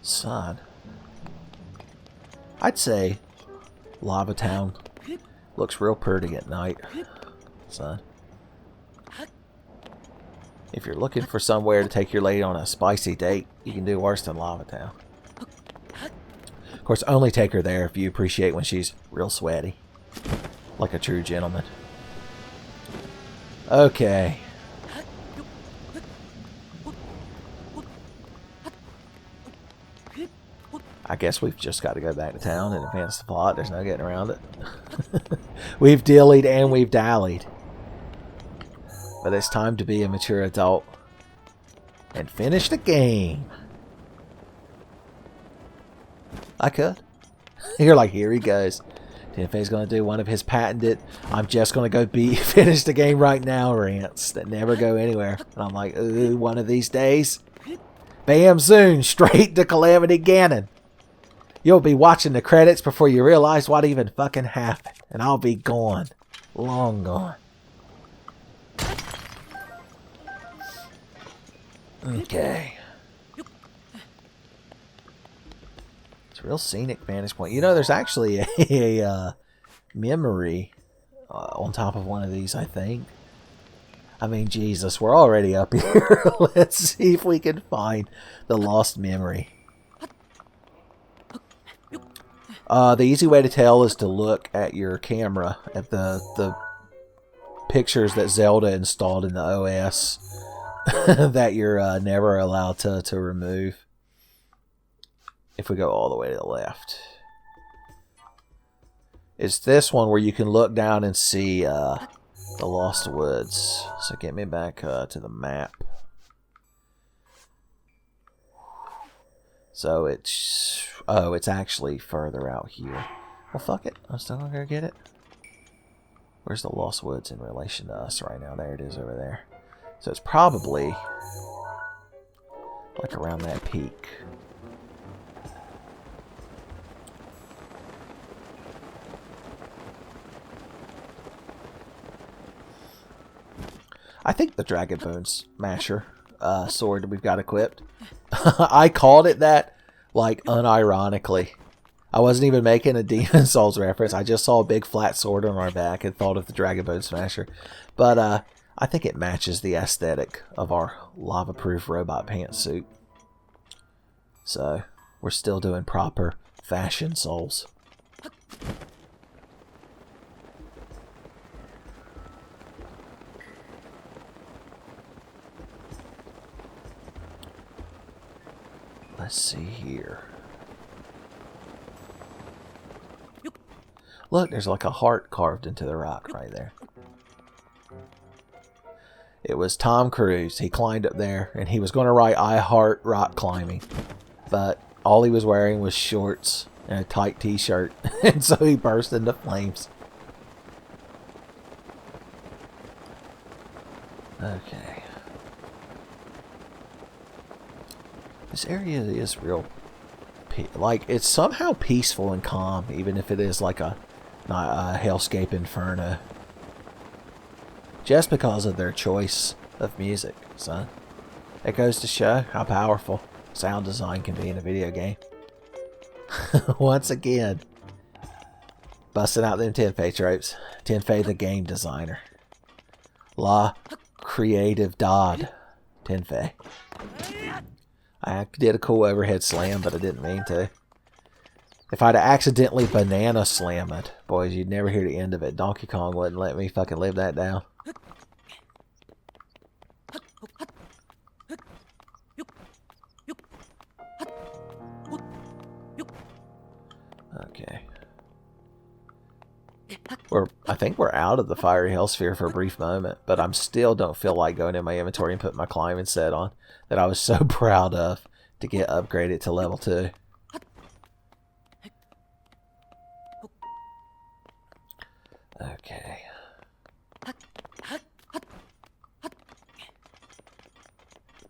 B: Son, I'd say Lava Town looks real pretty at night, son. If you're looking for somewhere to take your lady on a spicy date, you can do worse than Lava Town. Of course, only take her there if you appreciate when she's real sweaty, like a true gentleman. Okay. I guess we've just got to go back to town and advance the plot. There's no getting around it. We've dillied and we've dallied. But it's time to be a mature adult and finish the game. I could. You're like, here he goes. Tenfey's going to do one of his patented, I'm just going to go finish the game right now rants that never go anywhere. And I'm like, ooh, one of these days. Bam, soon, straight to Calamity Ganon. You'll be watching the credits before you realize what even fucking happened. And I'll be gone. Long gone. Okay. It's a real scenic vantage point. You know, there's actually a memory on top of one of these, I think. I mean, Jesus, we're already up here. Let's see if we can find the lost memory. The easy way to tell is to look at your camera, at the pictures that Zelda installed in the OS that you're never allowed to remove. If we go all the way to the left. It's this one where you can look down and see the Lost Woods. So get me back to the map. So it's... Oh, it's actually further out here. Well, fuck it. I'm still gonna go get it. Where's the Lost Woods in relation to us right now? There it is over there. So it's probably like around that peak. I think the Dragon Bone Smasher sword that we've got equipped. I called it that, like, unironically. I wasn't even making a Demon Souls reference. I just saw a big flat sword on our back and thought of the Dragon Bone Smasher. But I think it matches the aesthetic of our lava-proof robot pantsuit. So, we're still doing proper fashion Souls. Let's see here. Look, there's like a heart carved into the rock right there. It was Tom Cruise. He climbed up there and he was going to write I heart rock climbing. But all he was wearing was shorts and a tight t-shirt. And so he burst into flames. Okay. This area is real, like, it's somehow peaceful and calm, even if it is like a hellscape inferno. Just because of their choice of music, son. It goes to show how powerful sound design can be in a video game. Once again, busting out them Tenfey tropes. Tenfey the game designer. La creative Dodd. Tenfey. I did a cool overhead slam, but I didn't mean to. If I'd accidentally banana slam it, boys, you'd never hear the end of it. Donkey Kong wouldn't let me fucking live that down. Okay. I think we're out of the fiery hellsphere for a brief moment, but I still don't feel like going in my inventory and putting my climbing set on that I was so proud of to get upgraded to level 2. Okay.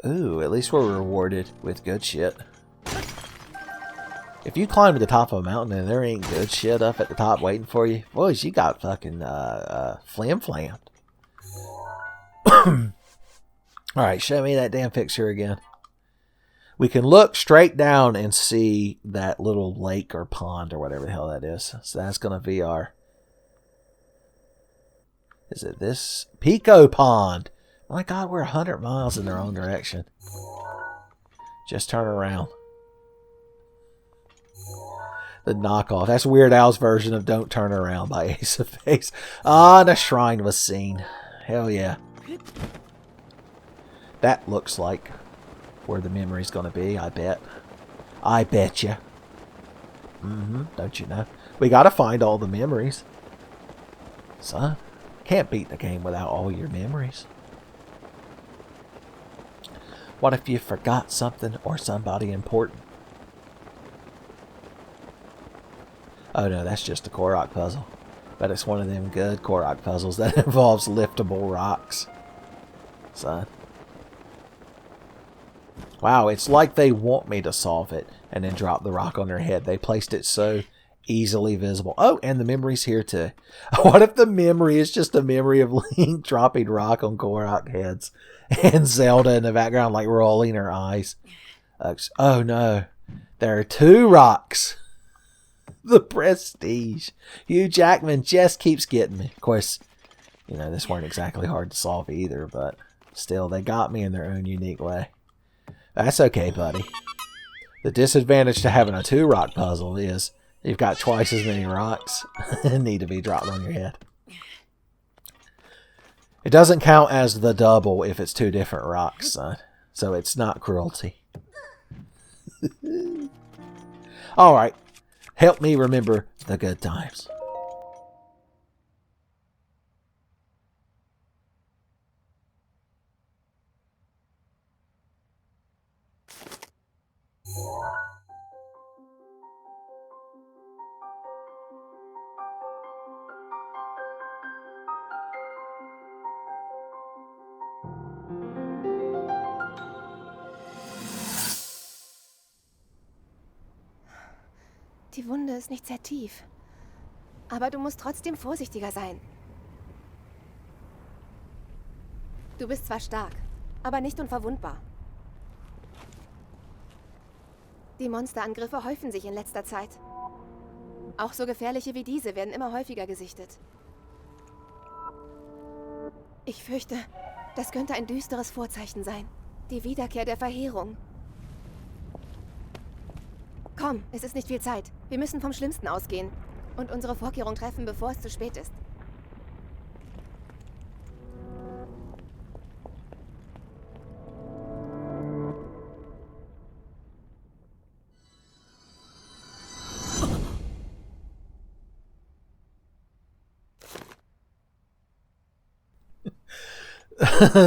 B: Ooh, at least we're rewarded with good shit. If you climb to the top of a mountain and there ain't good shit up at the top waiting for you, boys, you got fucking flammed. Alright, show me that damn picture again. We can look straight down and see that little lake or pond or whatever the hell that is. So that's going to be our... Is it this? Pico Pond! My God, we're 100 miles in the wrong direction. Just turn around. The knockoff. That's Weird Al's version of Don't Turn Around by Ace of Base. Ah, the shrine was seen. Hell yeah. That looks like where the memory's gonna be, I bet. I bet ya. Don't you know? We gotta find all the memories. Son, can't beat the game without all your memories. What if you forgot something or somebody important? Oh no, that's just a Korok puzzle. But it's one of them good Korok puzzles that involves liftable rocks. Son. Wow, it's like they want me to solve it and then drop the rock on their head. They placed it so easily visible. Oh, and the memory's here too. What if the memory is just a memory of Link dropping rock on Korok heads and Zelda in the background like rolling her eyes? Oh no, there are 2 rocks. The prestige. Hugh Jackman just keeps getting me. Of course, you know, this weren't exactly hard to solve either, but still, they got me in their own unique way. That's okay, buddy. The disadvantage to having a 2-rock puzzle is you've got twice as many rocks that need to be dropped on your head. It doesn't count as the double if it's 2 different rocks, son. So it's not cruelty. Alright. Help me remember the good times.
E: Die Wunde ist nicht sehr tief. Aber du musst trotzdem vorsichtiger sein. Du bist zwar stark, aber nicht unverwundbar. Die Monsterangriffe häufen sich in letzter Zeit.
G: Auch so gefährliche wie diese werden immer häufiger gesichtet. Ich fürchte, das könnte ein düsteres Vorzeichen sein. Die Wiederkehr der Verheerung. Komm, es ist nicht viel Zeit. Wir müssen vom Schlimmsten ausgehen. Und unsere Vorkehrungen treffen, bevor es zu spät ist.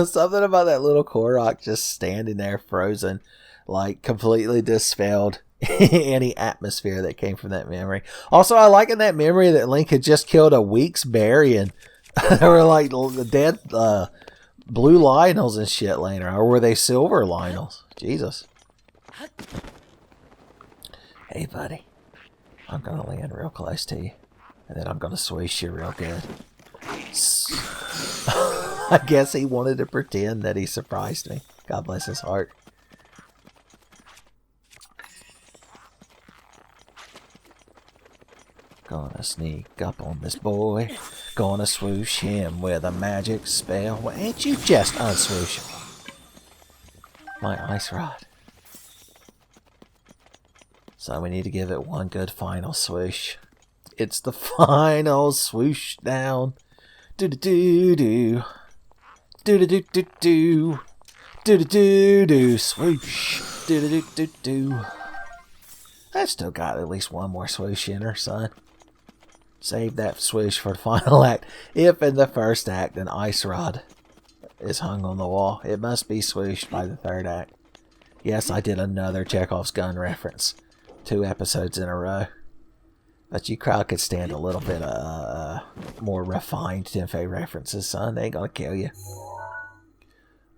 B: Something about that little Korok just standing there frozen, like completely dispelled any atmosphere that came from that memory. Also, I like in that memory that Link had just killed a Weeks berry and there were like the dead blue Lionels and shit laying around. Or were they silver Lionels? Jesus. Hey, buddy. I'm going to land real close to you. And then I'm going to swoosh you real good. I guess he wanted to pretend that he surprised me. God bless his heart. Gonna sneak up on this boy. Gonna swoosh him with a magic spell. Well, ain't you just unswoosh him? My ice rod. So we need to give it one good final swoosh. It's the final swoosh down. Do-do-do-do. Do-do-do-do-do. Do-do-do-do. Swoosh. Do-do-do-do-do. I've still got at least one more swoosh in her, son. Save that swoosh for the final act. If in the first act an ice rod is hung on the wall, it must be swooshed by the third act. Yes, I did another Chekhov's gun reference. 2 episodes in a row. But you crowd could stand a little bit more refined Tenfey references, son. They ain't gonna kill you.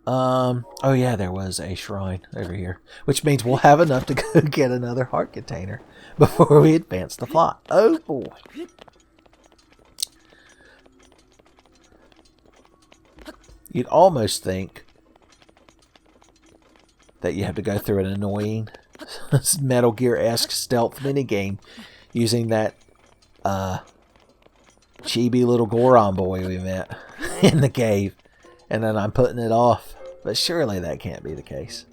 B: Oh yeah, there was a shrine over here. Which means we'll have enough to go get another heart container before we advance the plot. Oh boy. You'd almost think that you have to go through an annoying Metal Gear-esque stealth minigame using that chibi little Goron boy we met in the cave. And then I'm putting it off. But surely that can't be the case.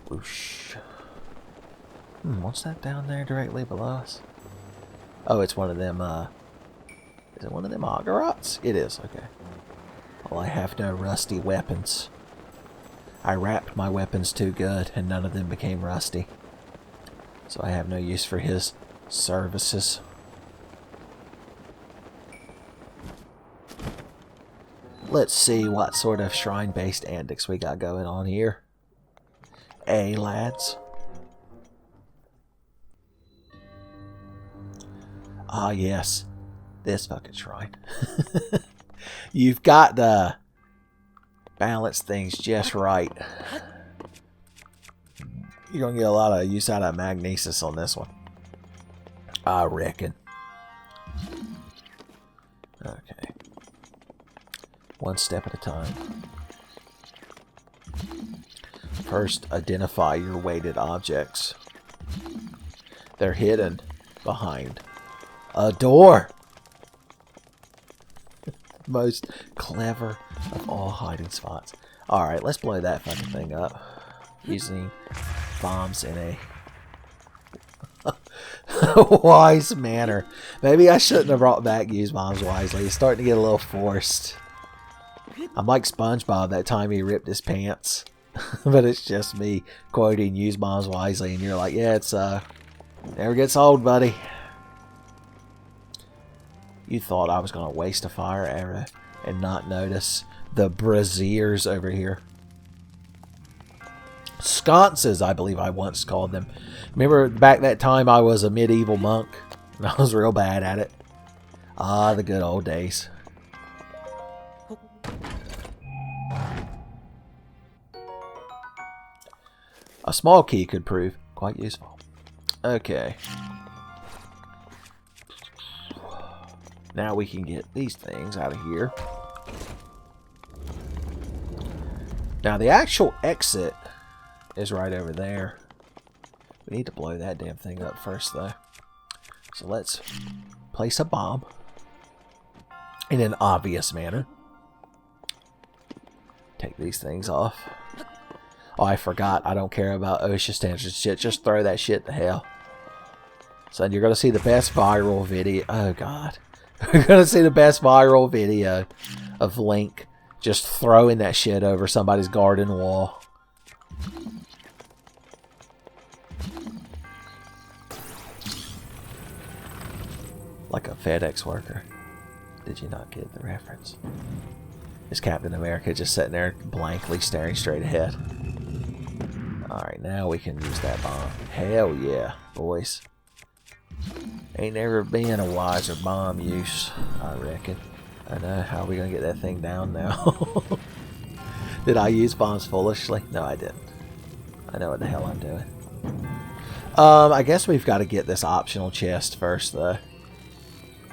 B: Whoosh. What's that down there directly below us? Oh, it's one of them, is it one of them Ogorots? It is, okay. Well, I have no rusty weapons. I wrapped my weapons too good, and none of them became rusty. So I have no use for his services. Let's see what sort of shrine-based antics we got going on here. Hey, lads. Ah, yes. This fucking shrine. You've got to balance things just right. You're going to get a lot of use out of magnesis on this one. I reckon. Okay. One step at a time. First, identify your weighted objects. They're hidden behind a door. Most clever of all hiding spots. Alright, let's blow that fucking thing up. Using bombs in a wise manner. Maybe I shouldn't have brought back use bombs wisely. It's starting to get a little forced. I'm like SpongeBob that time he ripped his pants. But it's just me quoting use bombs wisely, and you're like, yeah, it's never gets old, buddy. You thought I was gonna waste a fire arrow and not notice the braziers over here. Sconces, I believe I once called them. Remember back that time I was a medieval monk and I was real bad at it. Ah, the good old days. A small key could prove quite useful. Okay. Now we can get these things out of here. Now the actual exit is right over there. We need to blow that damn thing up first, though. So let's place a bomb in an obvious manner. Take these things off. Oh, I forgot. I don't care about OSHA standards shit. Just throw that shit to hell. So you're going to see the best viral video. Oh, God. You're going to see the best viral video of Link just throwing that shit over somebody's garden wall. Like a FedEx worker. Did you not get the reference? Is Captain America just sitting there blankly staring straight ahead? Alright, now we can use that bomb. Hell yeah, boys. Ain't never been a wiser bomb use, I reckon. I know. How are we going to get that thing down now? Did I use bombs foolishly? No, I didn't. I know what the hell I'm doing. I guess we've got to get this optional chest first, though.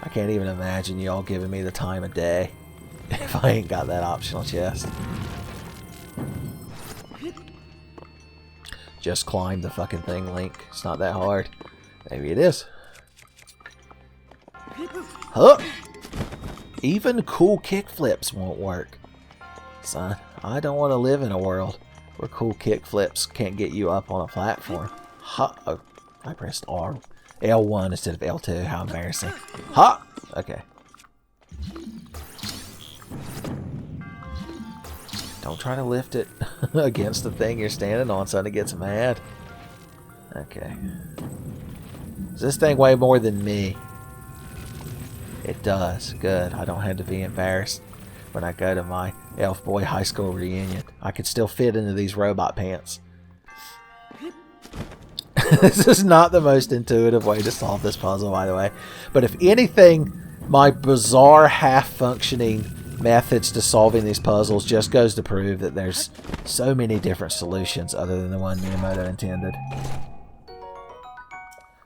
B: I can't even imagine y'all giving me the time of day if I ain't got that optional chest. Just climb the fucking thing, Link. It's not that hard. Maybe it is. Huh! Even cool kickflips won't work. Son, I don't want to live in a world where cool kickflips can't get you up on a platform. Ha! Oh, I pressed R. L1 instead of L2. How embarrassing. Ha! Okay. Don't try to lift it against the thing you're standing on, son. It gets mad. Okay. Does this thing weigh more than me? It does. Good. I don't have to be embarrassed when I go to my Elf Boy high school reunion. I could still fit into these robot pants. This is not the most intuitive way to solve this puzzle, by the way. But if anything, my bizarre half-functioning methods to solving these puzzles just goes to prove that there's so many different solutions other than the one Miyamoto intended.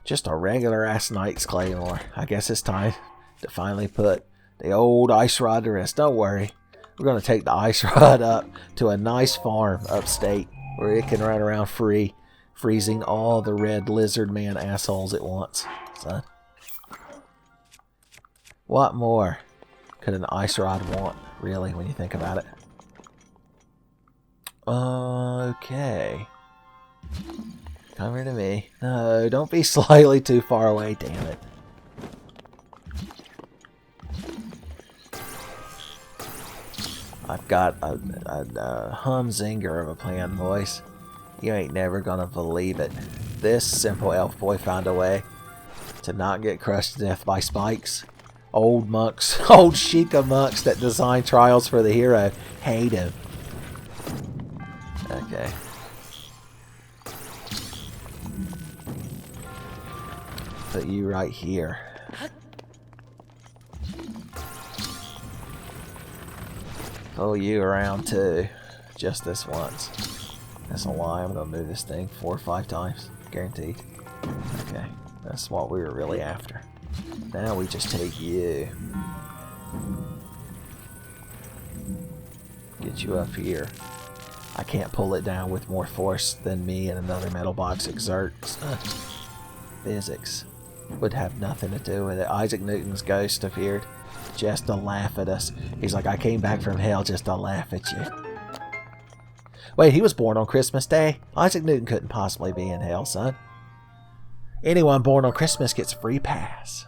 B: Just a regular-ass Knight's Claymore. I guess it's time to finally put the old ice rod to rest. Don't worry. We're going to take the ice rod up to a nice farm upstate where it can run around free, freezing all the red lizard man assholes it wants. Son. What more could an ice rod want, really, when you think about it? Okay. Come here to me. No, don't be slightly too far away, damn it. I've got a humzinger of a plan, boys. You ain't never gonna believe it. This simple elf boy found a way to not get crushed to death by spikes. Old monks, old Sheikah monks that design trials for the hero hate him. Okay. Put you right here. Pull you around too. Just this once. That's a lie. I'm gonna move this thing 4 or 5 times. Guaranteed. Okay. That's what we were really after. Now we just take you. Get you up here. I can't pull it down with more force than me and another metal box exerts. Physics would have nothing to do with it. Isaac Newton's ghost appeared just to laugh at us. He's like, I came back from hell just to laugh at you. Wait, he was born on Christmas Day? Isaac Newton couldn't possibly be in hell, son. Anyone born on Christmas gets a free pass.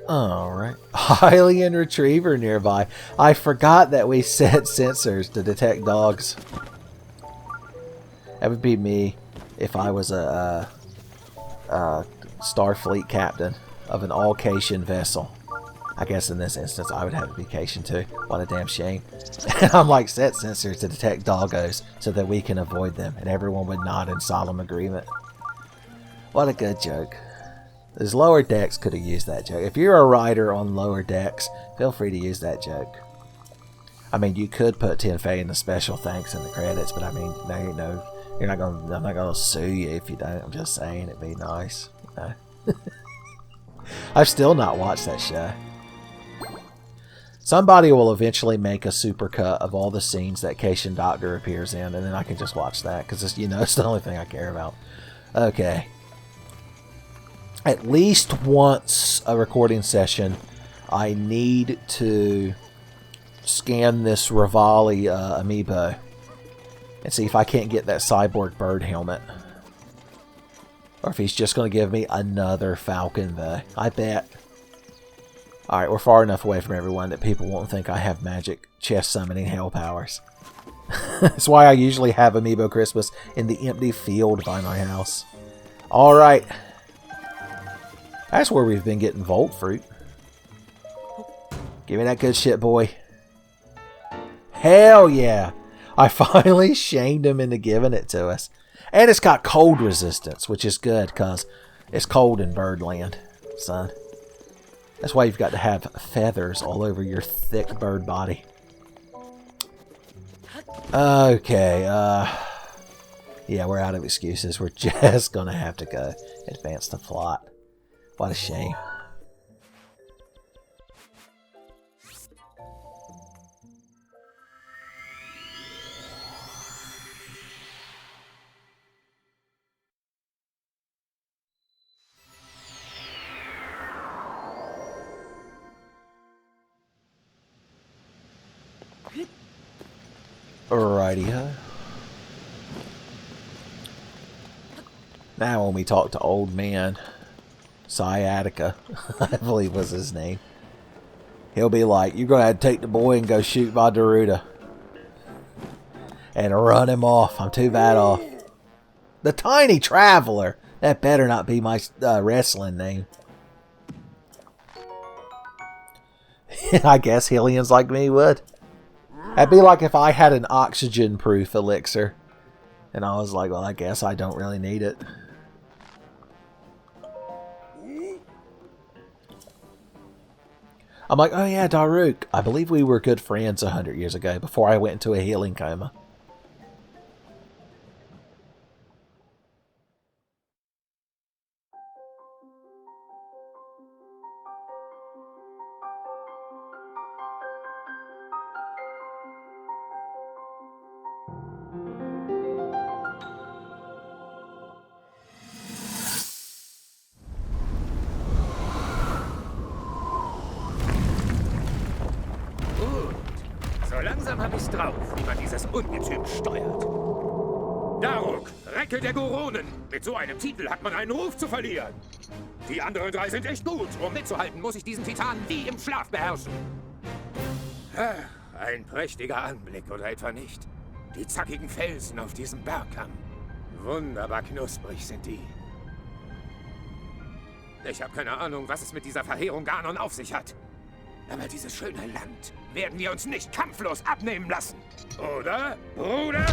B: Alright. Hylian Retriever nearby. I forgot that we set sensors to detect dogs. That would be me if I was a Starfleet captain of an all-Cation vessel. I guess in this instance, I would have to be Cation too. What a damn shame. I'm like, set sensors to detect doggos so that we can avoid them, and everyone would nod in solemn agreement. What a good joke. Those Lower Decks could have used that joke. If you're a writer on Lower Decks, feel free to use that joke. I mean, you could put Tenfey in the special thanks in the credits, but I mean, no, you're not gonna. I'm not gonna sue you if you don't. I'm just saying it'd be nice. You know? I've still not watched that show. Somebody will eventually make a supercut of all the scenes that Cation Doctor appears in, and then I can just watch that because it's, it's the only thing I care about. Okay. At least once a recording session, I need to scan this Rivali amiibo and see if I can't get that cyborg bird helmet. Or if he's just going to give me another Falcon, though. I bet. Alright, we're far enough away from everyone that people won't think I have magic chest summoning hell powers. That's why I usually have Amiibo Christmas in the empty field by my house. Alright. That's where we've been getting Volt Fruit. Give me that good shit, boy. Hell yeah! I finally shamed him into giving it to us. And it's got cold resistance, which is good, because it's cold in Birdland, son. That's why you've got to have feathers all over your thick bird body. Okay, yeah, we're out of excuses. We're just going to have to go advance the plot. What a shame. Alrighty-ho. Now when we talk to old man Sciatica, I believe was his name, he'll be like, you're going to have to take the boy and go shoot my Daruda. And run him off. I'm too bad off. The Tiny Traveler. That better not be my wrestling name. I guess Hellions like me would. That'd be like if I had an oxygen-proof elixir. And I was like, well, I guess I don't really need it. I'm like, oh yeah, Daruk. I believe we were good friends 100 years ago before I went into a healing coma.
D: So langsam hab ich's drauf, wie man dieses Ungetüm steuert. Daruk, Recke der Goronen. Mit so einem Titel hat man einen Ruf zu verlieren. Die anderen drei sind echt gut. Um mitzuhalten, muss ich diesen Titanen wie im Schlaf beherrschen. Ein prächtiger Anblick, oder etwa nicht? Die zackigen Felsen auf diesem Bergkamm. Wunderbar knusprig sind die. Ich habe keine Ahnung, was es mit dieser Verheerung Ganon auf sich hat. Aber dieses schöne Land werden wir uns nicht kampflos abnehmen lassen. Oder, Bruder?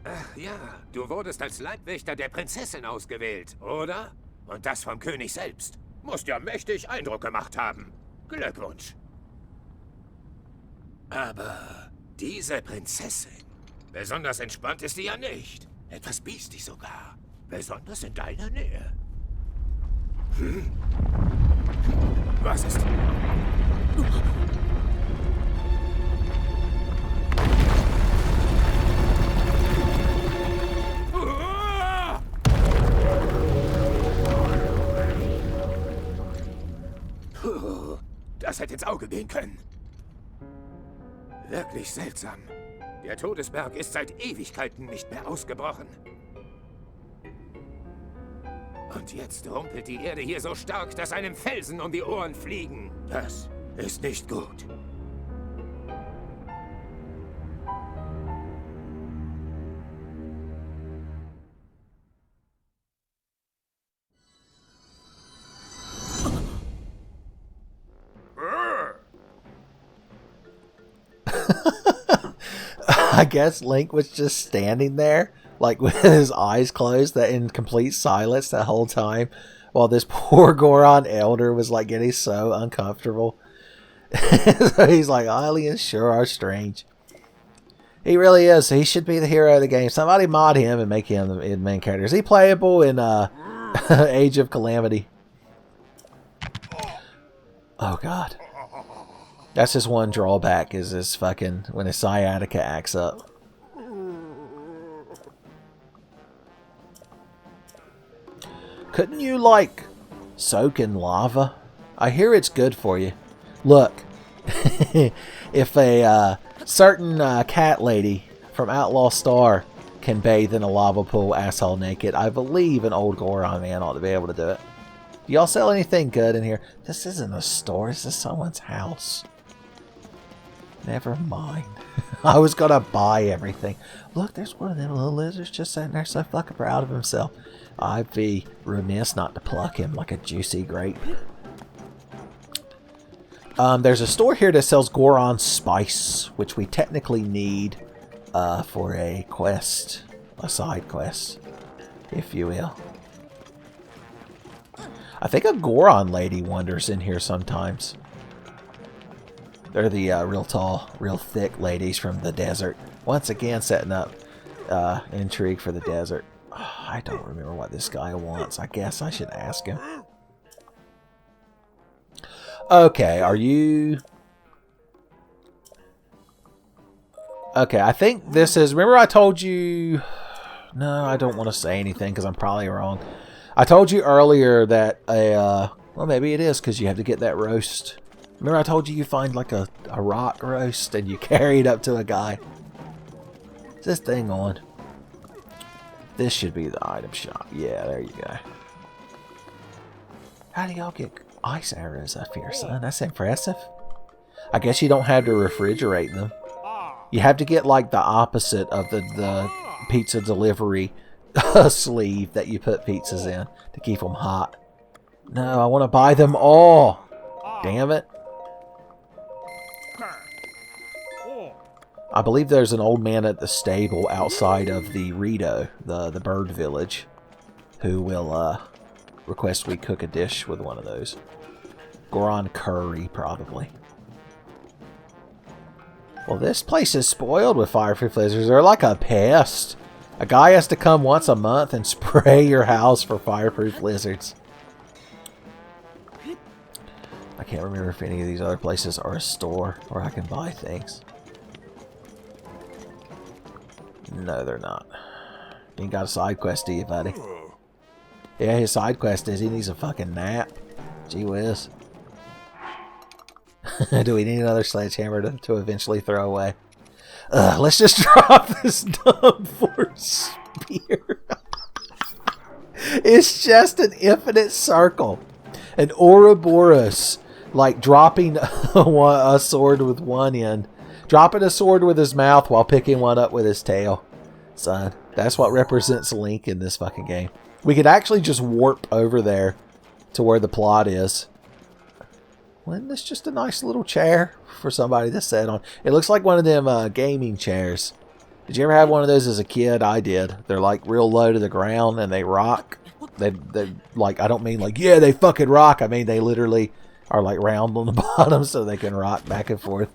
D: Ach ja, du wurdest als Leibwächter der Prinzessin ausgewählt, oder? Und das vom König selbst. Musst ja mächtig Eindruck gemacht haben. Glückwunsch. Aber diese Prinzessin, besonders entspannt ist die ja nicht. Etwas biestig sogar. Besonders in deiner Nähe. Was ist? Das hätte ins Auge gehen können. Wirklich seltsam. Der Todesberg ist seit Ewigkeiten nicht mehr ausgebrochen. Und jetzt rumpelt die Erde hier so stark, dass einem Felsen um die Ohren fliegen. Das ist nicht gut.
B: I guess Link was just standing there, like with his eyes closed, that in complete silence the whole time, while this poor Goron elder was like getting so uncomfortable. So he's like, aliens sure are strange. He really is. He should be the hero of the game. Somebody mod him and make him the main character. Is he playable in Age of Calamity? Oh god. That's his one drawback, is this fucking when his sciatica acts up. Couldn't you like soak in lava? I hear it's good for you. Look, if a certain cat lady from Outlaw Star can bathe in a lava pool asshole naked, I believe an old Goron man ought to be able to do it. Do y'all sell anything good in here? This isn't a store, this is someone's house. Never mind. I was gonna buy everything. Look, there's one of them little lizards just sitting there so fucking proud of himself. I'd be remiss not to pluck him like a juicy grape. There's a store here that sells Goron Spice, which we technically need for a quest, a side quest, if you will. I think a Goron lady wanders in here sometimes. They're the real tall, real thick ladies from the desert. Once again, setting up intrigue for the desert. Oh, I don't remember what this guy wants. I guess I should ask him. Okay, are you... Okay, I think this is... Remember I told you... No, I don't want to say anything because I'm probably wrong. I told you earlier that a... well, maybe it is because you have to get that roast. Remember I told you find like a rock roast and you carry it up to a guy. Is this thing on? This should be the item shop. Yeah, there you go. How do y'all get ice arrows up here, son? That's impressive. I guess you don't have to refrigerate them. You have to get like the opposite of the pizza delivery sleeve that you put pizzas in to keep them hot. No, I want to buy them all. Damn it. I believe there's an old man at the stable outside of the Rito, the bird village, who will request we cook a dish with one of those. Goron curry, probably. Well, this place is spoiled with fireproof lizards. They're like a pest. A guy has to come once a month and spray your house for fireproof lizards. I can't remember if any of these other places are a store where I can buy things. No, they're not. You ain't got a side quest, do you, buddy? Yeah, his side quest is he needs a fucking nap. Gee whiz. Do we need another sledgehammer to eventually throw away? Let's just drop this dumb force spear. It's just an infinite circle. An Ouroboros, like dropping a sword with one end. Dropping a sword with his mouth while picking one up with his tail. Son, that's what represents Link in this fucking game. We could actually just warp over there to where the plot is. Wasn't this just a nice little chair for somebody to sit on? It looks like one of them gaming chairs. Did you ever have one of those as a kid? I did. They're like real low to the ground and they rock. They like, I don't mean like, yeah, they fucking rock. I mean, they literally are like round on the bottom so they can rock back and forth.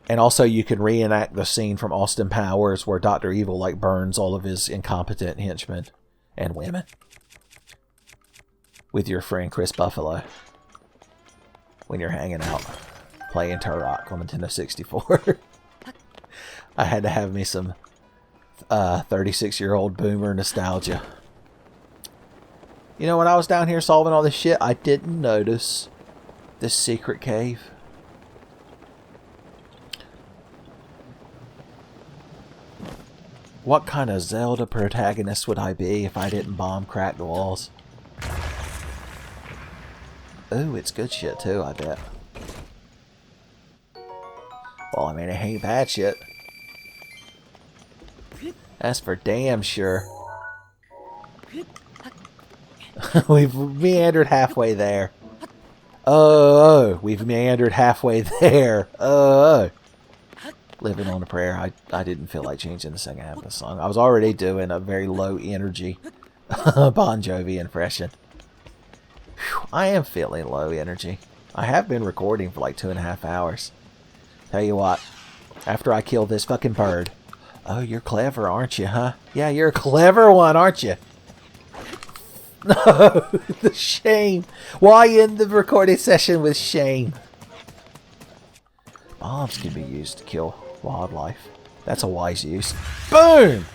B: And also you can reenact the scene from Austin Powers where Dr. Evil like burns all of his incompetent henchmen and women with your friend Chris Buffalo when you're hanging out playing Turok on Nintendo 64. I had to have me some 36-year-old boomer nostalgia. You know, when I was down here solving all this shit, I didn't notice this secret cave. What kind of Zelda protagonist would I be if I didn't bomb crack the walls? Ooh, it's good shit too, I bet. Well, I mean, it ain't bad shit. That's for damn sure. We've meandered halfway there. Oh, we've meandered halfway there. Living on a Prayer. I didn't feel like changing the second half of the song. I was already doing a very low energy Bon Jovi impression. Whew, I am feeling low energy. I have been recording for like 2.5 hours. Tell you what, after I kill this fucking bird. Oh, you're clever, aren't you, huh? Yeah, you're a clever one, aren't you? No, the shame. Why end the recording session with shame? Bombs can be used to kill wildlife. That's a wise use. Boom!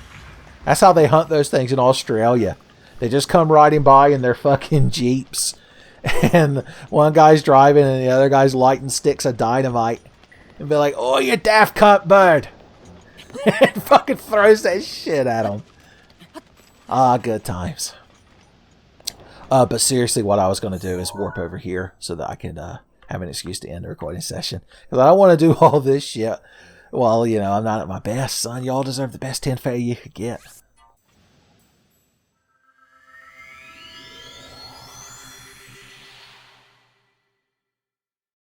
B: That's how they hunt those things in Australia. They just come riding by in their fucking jeeps. And one guy's driving and the other guy's lighting sticks of dynamite. And be like, oh, you daft cunt bird. And fucking throws that shit at him. Ah, good times. But seriously, what I was going to do is warp over here so that I can have an excuse to end the recording session. Because I don't want to do all this shit. Well, you know, I'm not at my best, son. Y'all deserve the best Tenfey you could get.